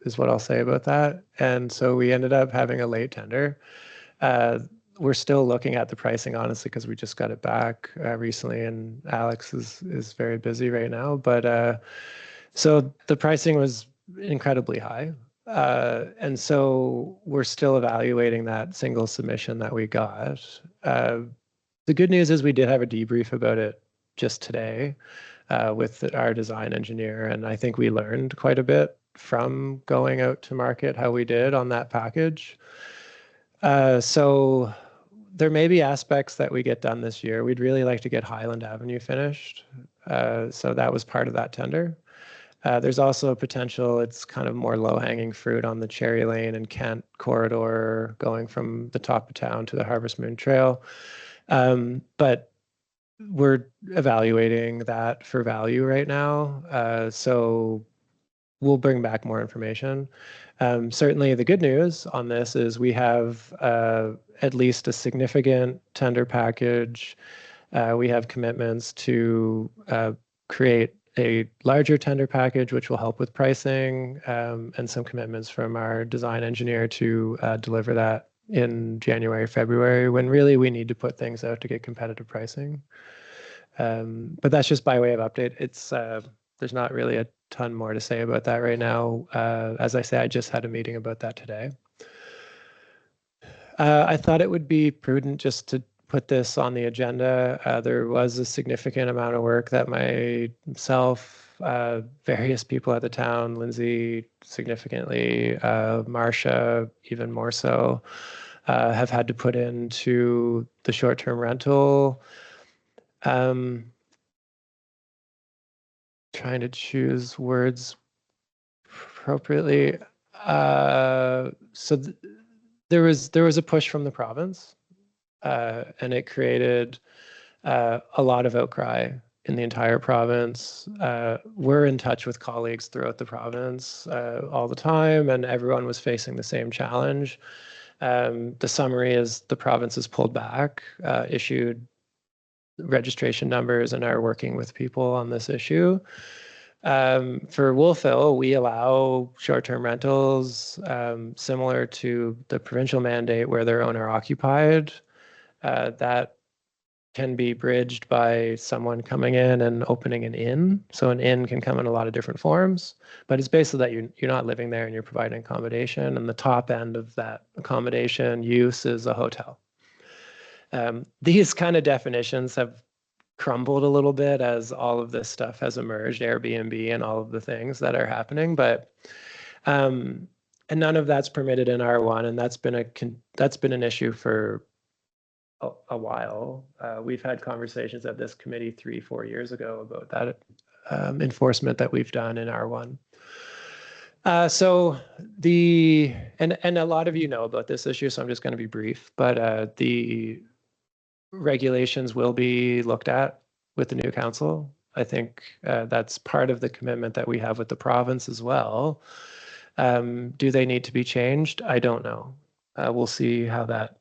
is what I'll say about that. And so we ended up having a late tender. We're still looking at the pricing, honestly, because we just got it back recently, and Alex is very busy right now. But so the pricing was incredibly high. And so we're still evaluating that single submission that we got. The good news is we did have a debrief about it just today with our design engineer, and I think we learned quite a bit from going out to market how we did on that package. So there may be aspects that we get done this year. We'd really like to get Highland Avenue finished. So that was part of that tender. There's also a potential, it's kind of more low-hanging fruit on the Cherry Lane and Kent corridor going from the top of town to the Harvest Moon Trail. But we're evaluating that for value right now. So we'll bring back more information. Certainly the good news on this is we have at least a significant tender package. We have commitments to create a larger tender package, which will help with pricing, and some commitments from our design engineer to deliver that in January, February, when really we need to put things out to get competitive pricing. But that's just by way of update. It's there's not really a ton more to say about that right now. As I say, I just had a meeting about that today. I thought it would be prudent just to put this on the agenda. There was a significant amount of work that myself, various people at the town, Lindsay significantly, Marcia even more so, have had to put into the short-term rental. Trying to choose words appropriately. So there was a push from the province, and it created a lot of outcry in the entire province. We're in touch with colleagues throughout the province all the time, and everyone was facing the same challenge. The summary is the province has pulled back, issued registration numbers, and are working with people on this issue. For Wolfville, we allow short-term rentals similar to the provincial mandate where they're owner occupied. That can be bridged by someone coming in and opening an inn. So an inn can come in a lot of different forms, but it's basically that you're not living there and you're providing accommodation. And the top end of that accommodation use is a hotel. These kind of definitions have crumbled a little bit as all of this stuff has emerged, Airbnb and all of the things that are happening. But and none of that's permitted in R1, and that's been an issue for a while. We've had conversations at this committee 3-4 years ago about that enforcement that we've done in R1. So and a lot of you know about this issue, so I'm just going to be brief, but the regulations will be looked at with the new council. I think that's part of the commitment that we have with the province as well. Do they need to be changed? I don't know. We'll see how that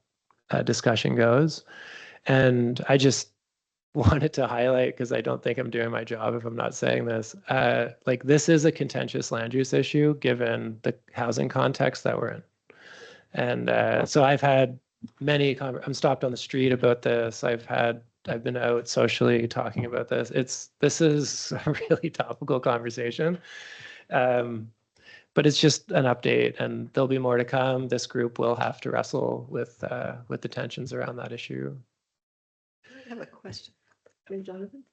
discussion goes. And I just wanted to highlight, because I don't think I'm doing my job if I'm not saying this, like this is a contentious land use issue given the housing context that we're in. And so I've had I'm stopped on the street about this. I've been out socially talking about this. This is a really topical conversation. But it's just an update, and there'll be more to come. This group will have to wrestle with the tensions around that issue. I have a question. Jonathan?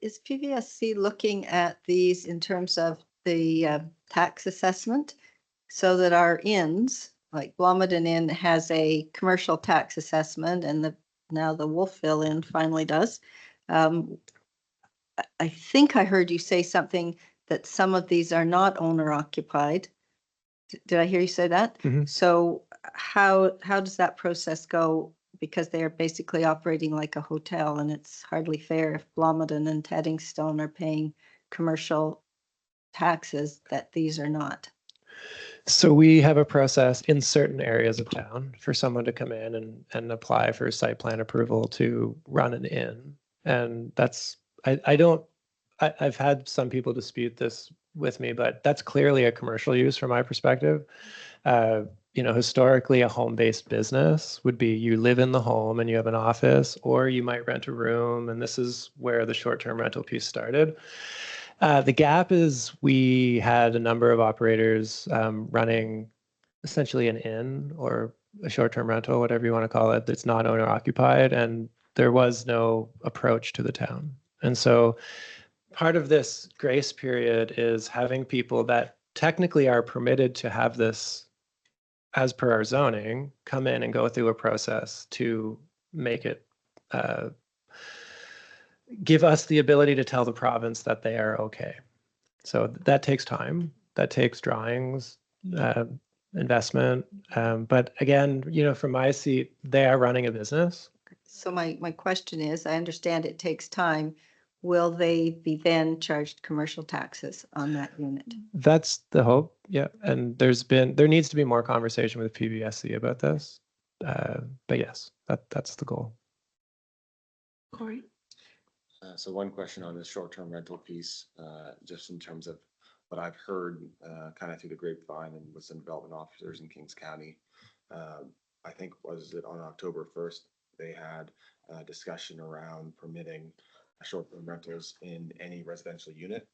Is PVSC looking at these in terms of the tax assessment so that our inns, like Blomidon Inn has a commercial tax assessment, and now the Wolfville Inn finally does. I think I heard you say something that some of these are not owner occupied. Did I hear you say that? Mm-hmm. So how does that process go? because they're basically operating like a hotel, and it's hardly fair if Blomidon and Teddingstone are paying commercial taxes that these are not. So we have a process in certain areas of town for someone to come in and apply for site plan approval to run an inn. And that's, I've had some people dispute this with me, but that's clearly a commercial use from my perspective. Historically, a home-based business would be you live in the home and you have an office, or you might rent a room. And this is where the short-term rental piece started. The gap is we had a number of operators running essentially an inn or a short-term rental, whatever you want to call it, that's not owner occupied, and there was no approach to the town. And so part of this grace period is having people that technically are permitted to have this as per our zoning come in and go through a process to make it give us the ability to tell the province that they are okay. So that takes time, that takes drawings, investment. But again, from my seat, they are running a business. So my question is, I understand it takes time. Will they be then charged commercial taxes on that unit? That's the hope. Yeah. And there needs to be more conversation with PBSC about this. But yes, that's the goal. Corey? So one question on the short-term rental piece, just in terms of what I've heard kind of through the grapevine and with some development officers in Kings County. I think was it on October 1st, they had a discussion around permitting short-term rentals in any residential unit.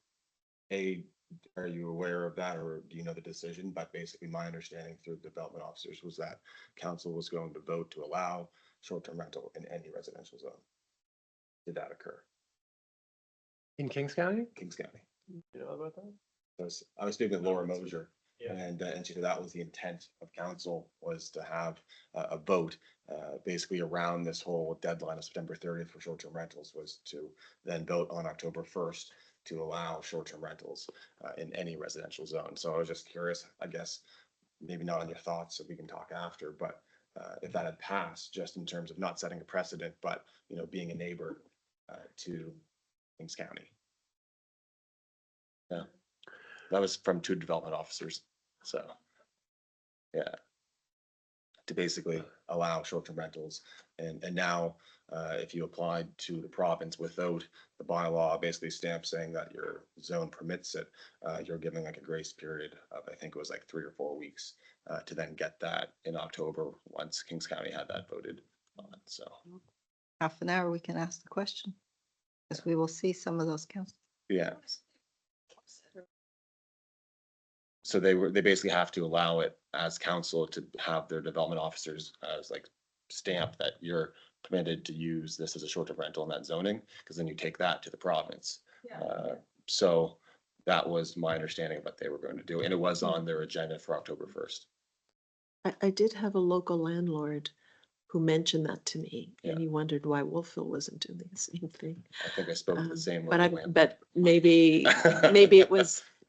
Are you aware of that, or do you know the decision? But basically my understanding through development officers was that council was going to vote to allow short-term rental in any residential zone. Did that occur? In Kings County? Kings County. You know about that? I was speaking with Laura Mosier, Yeah. and she said that was the intent of council, was to have a vote basically around this whole deadline of September 30th for short-term rentals, was to then vote on October 1st to allow short-term rentals in any residential zone. So I was just curious, I guess, maybe not on your thoughts, so we can talk after, but if that had passed, just in terms of not setting a precedent, but being a neighbor to Kings County. Yeah, that was from 2 development officers. So, yeah, to basically allow short-term rentals, and now if you applied to the province without the bylaw, basically stamp saying that your zone permits it, you're giving like a grace period of, I think it was like 3 or 4 weeks to then get that in October once Kings County had that voted on. So Half an hour, we can ask the question, because we will see some of those councils. yeah. So they basically have to allow it as council to have their development officers as like stamp that you're permitted to use this as a short-term rental in that zoning, because then you take that to the province. So that was my understanding of what they were going to do, and it was on their agenda for October 1st. I did have a local landlord who mentioned that to me, Yeah. and he wondered why Wolfville wasn't doing the same thing. I think I spoke to the same. But local landlord. but maybe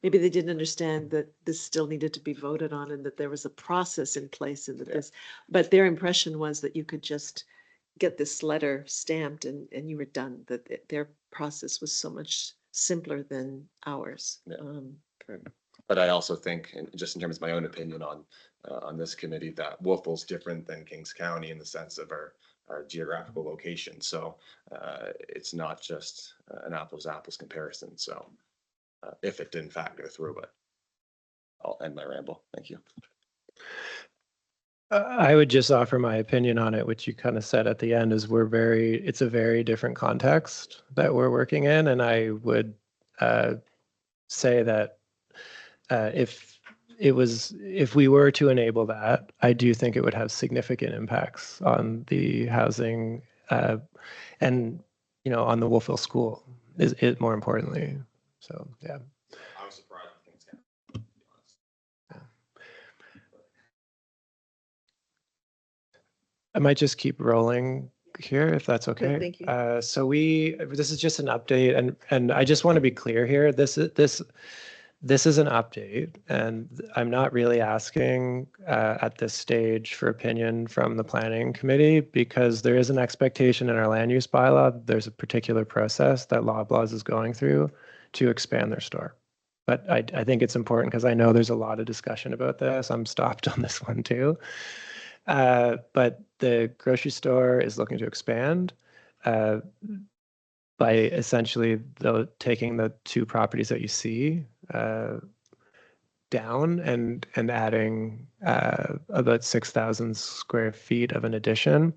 maybe they didn't understand that this still needed to be voted on and that there was a process in place and that but their impression was that you could just get this letter stamped and you were done, that their process was so much simpler than ours. Yeah. But I also think, and just in terms of my own opinion on this committee, that Wolfville's different than Kings County in the sense of our geographical location. So it's not just an apples to apples comparison. So if it did in fact go through, but I'll end my ramble. Thank you. I would just offer my opinion on it, which you kind of said at the end, is it's a very different context that we're working in. And I would say that if we were to enable that, I do think it would have significant impacts on the housing and, on the Wolfville school is it more importantly. So, yeah. I was surprised. I might just keep rolling here if that's okay. Thank you. So this is just an update, and I just want to be clear here. this is an update, and I'm not really asking at this stage for opinion from the planning committee because there is an expectation in our land use bylaw. There's a particular process that Loblaws is going through to expand their store. But I think it's important because I know there's a lot of discussion about this. I'm stopped on this one too. But the grocery store is looking to expand by essentially taking the two properties that you see down and adding about 6,000 square feet of an addition.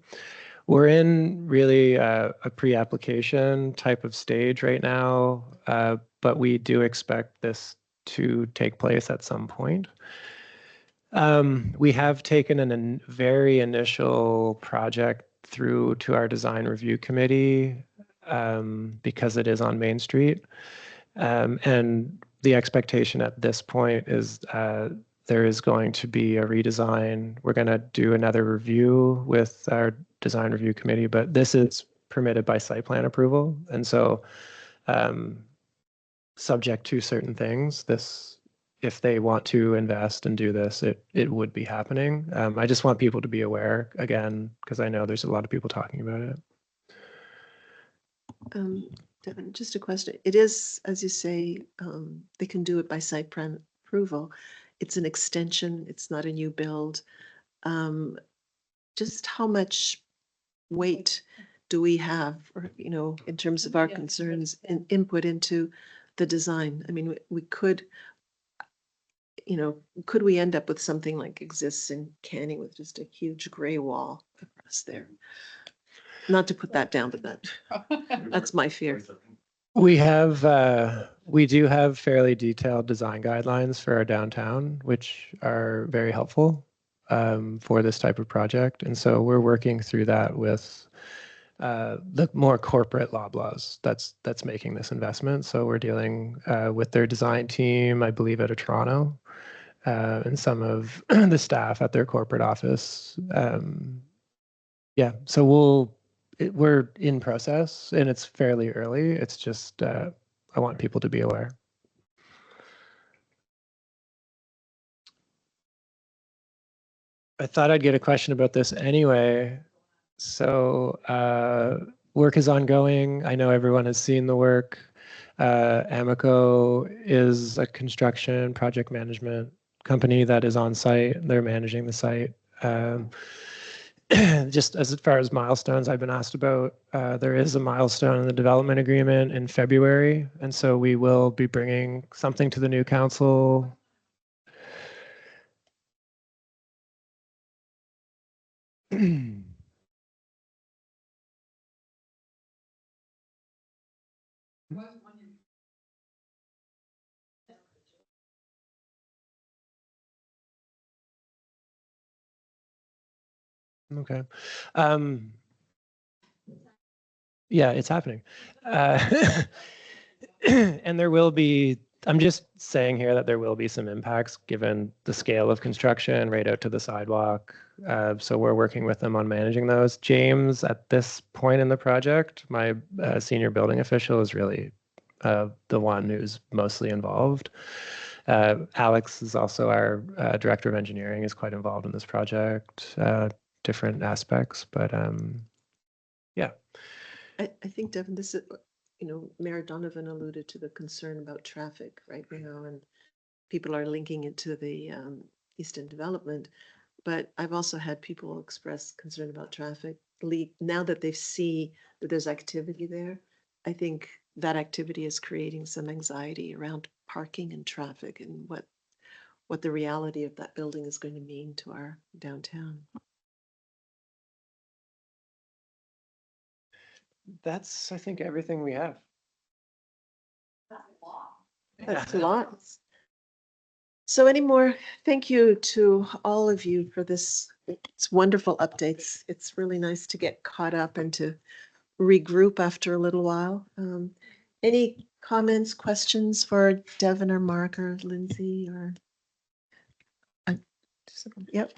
We're in really a pre-application type of stage right now, but we do expect this to take place at some point. We have taken a very initial project through to our design review committee because it is on Main Street. And the expectation at this point is there is going to be a redesign. We're going to do another review with our design review committee, but this is permitted by site plan approval. And so subject to certain things, if they want to invest and do this, it would be happening. I just want people to be aware again, because I know there's a lot of people talking about it. Devin, just a question. It is, as you say, they can do it by site plan approval. It's an extension. It's not a new build. Just how much weight do we have, or, in terms of our concerns and input into the design? I mean, we could, could we end up with something like exists in Canning with just a huge gray wall across there? Not to put that down, but that's my fear. We do have fairly detailed design guidelines for our downtown, which are very helpful for this type of project. And so we're working through that with the more corporate Loblaws that's making this investment. So we're dealing with their design team, I believe, out of Toronto, and some of the staff at their corporate office. Yeah, so we're in process and it's fairly early. It's just, I want people to be aware. I thought I'd get a question about this anyway. So work is ongoing. I know everyone has seen the work. Amico is a construction project management company that is on site. They're managing the site. Just as far as milestones I've been asked about, there is a milestone in the development agreement in February. And so we will be bringing something to the new council. Okay. Yeah, it's happening. And there will be, I'm just saying here that there will be some impacts given the scale of construction right out to the sidewalk. So we're working with them on managing those. James, at this point in the project, my senior building official is really the one who's mostly involved. Alex is also our director of engineering, is quite involved in this project, different aspects, but yeah. I think, Devin, this is, Mayor Donovan alluded to the concern about traffic right now, and people are linking it to the East End development. But I've also had people express concern about traffic. Now that they see that there's activity there, I think that activity is creating some anxiety around parking and traffic and what the reality of that building is going to mean to our downtown. That's, I think, everything we have. That's a lot. So thank you to all of you for this. It's wonderful updates. It's really nice to get caught up and to regroup after a little while. Any comments, questions for Devin or Mark or Lindsay or? Yep.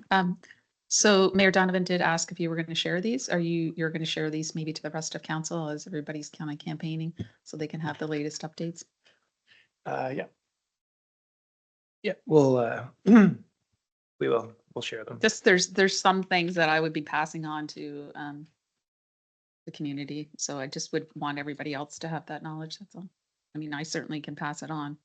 So Mayor Donovan did ask if you were going to share these. You're going to share these maybe to the rest of council as everybody's kind of campaigning so they can have the latest updates? Yeah. Yeah, we'll, we'll share them. Just there's some things that I would be passing on to the community. So I just would want everybody else to have that knowledge. That's all. I mean, I certainly can pass it on.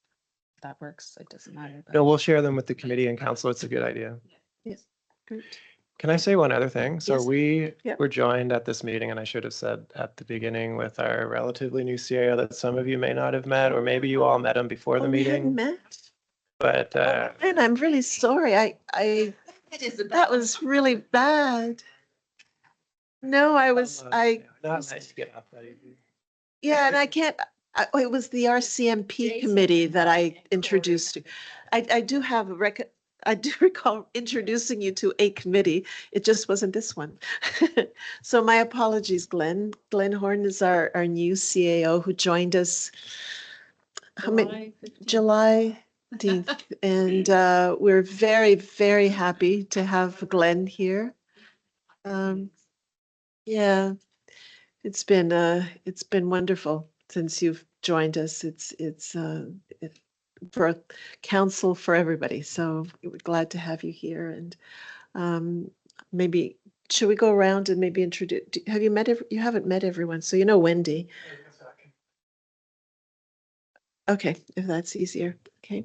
If that works. It doesn't matter. but- No, we'll share them with the committee and council. It's a good idea. Yes, great. Can I say one other thing? So Yes. we Yep. were joined at this meeting, and I should have said at the beginning, with our relatively new CAO that some of you may not have met, or maybe you all met him before the Oh, we hadn't meeting. met? But And I'm really sorry. That was really bad. No, not nice to get off that easy. yeah, and I can't, it was the RCMP committee that I introduced you. I do have I do recall introducing you to a committee. It just wasn't this one. So my apologies, Glenn. Glenn Horn is our new CAO who joined us July 15th. And we're very, very happy to have Glenn here. Yeah, it's been wonderful since you've joined us. It's for council for everybody. So we're glad to have you here. And maybe should we go around and maybe introduce? Have you met? You haven't met everyone, so you know Wendy. Okay, if that's easier. Okay.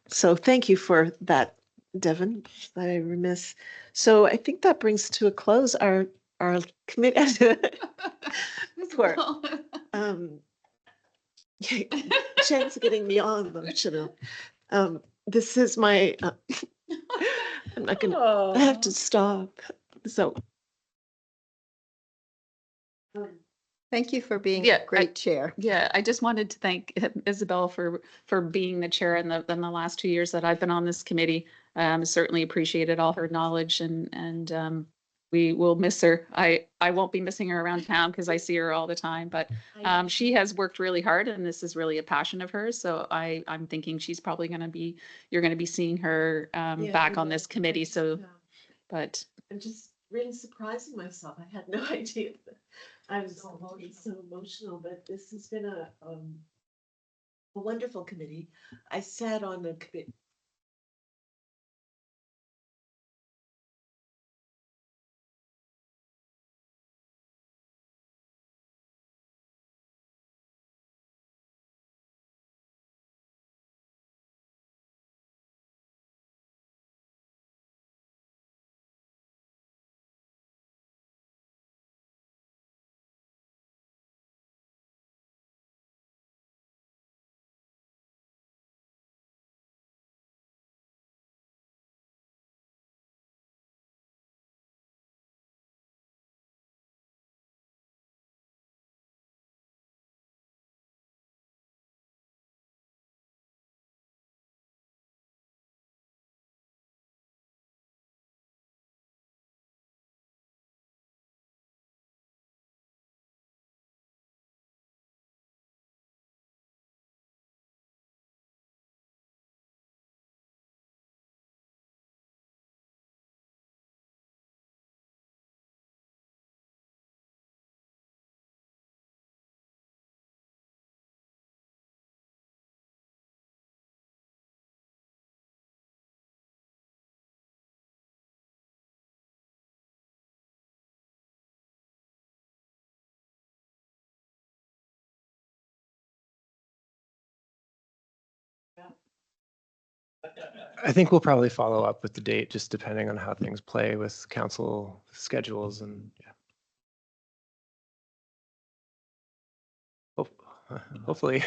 So thank you for that, Devon. I remiss. So I think that brings to a close our committee. Poor. Jen's getting me all emotional. This is my. I'm not gonna. I have to stop. So. Thank you for being Yeah, a great chair. Yeah, I just wanted to thank Isabel for being the chair in the last 2 years that I've been on this committee. Certainly appreciated all her knowledge and we will miss her. I won't be missing her around town because I see her all the time, but she has worked really hard and this is really a passion of hers. So I'm thinking she's probably you're going to be seeing her back on this committee. So, but I'm just really surprising myself. I had no idea. I was already so emotional, but this has been a wonderful committee. I sat on the committee. I think we'll probably follow up with the date, just depending on how things play with council schedules and yeah. Hopefully.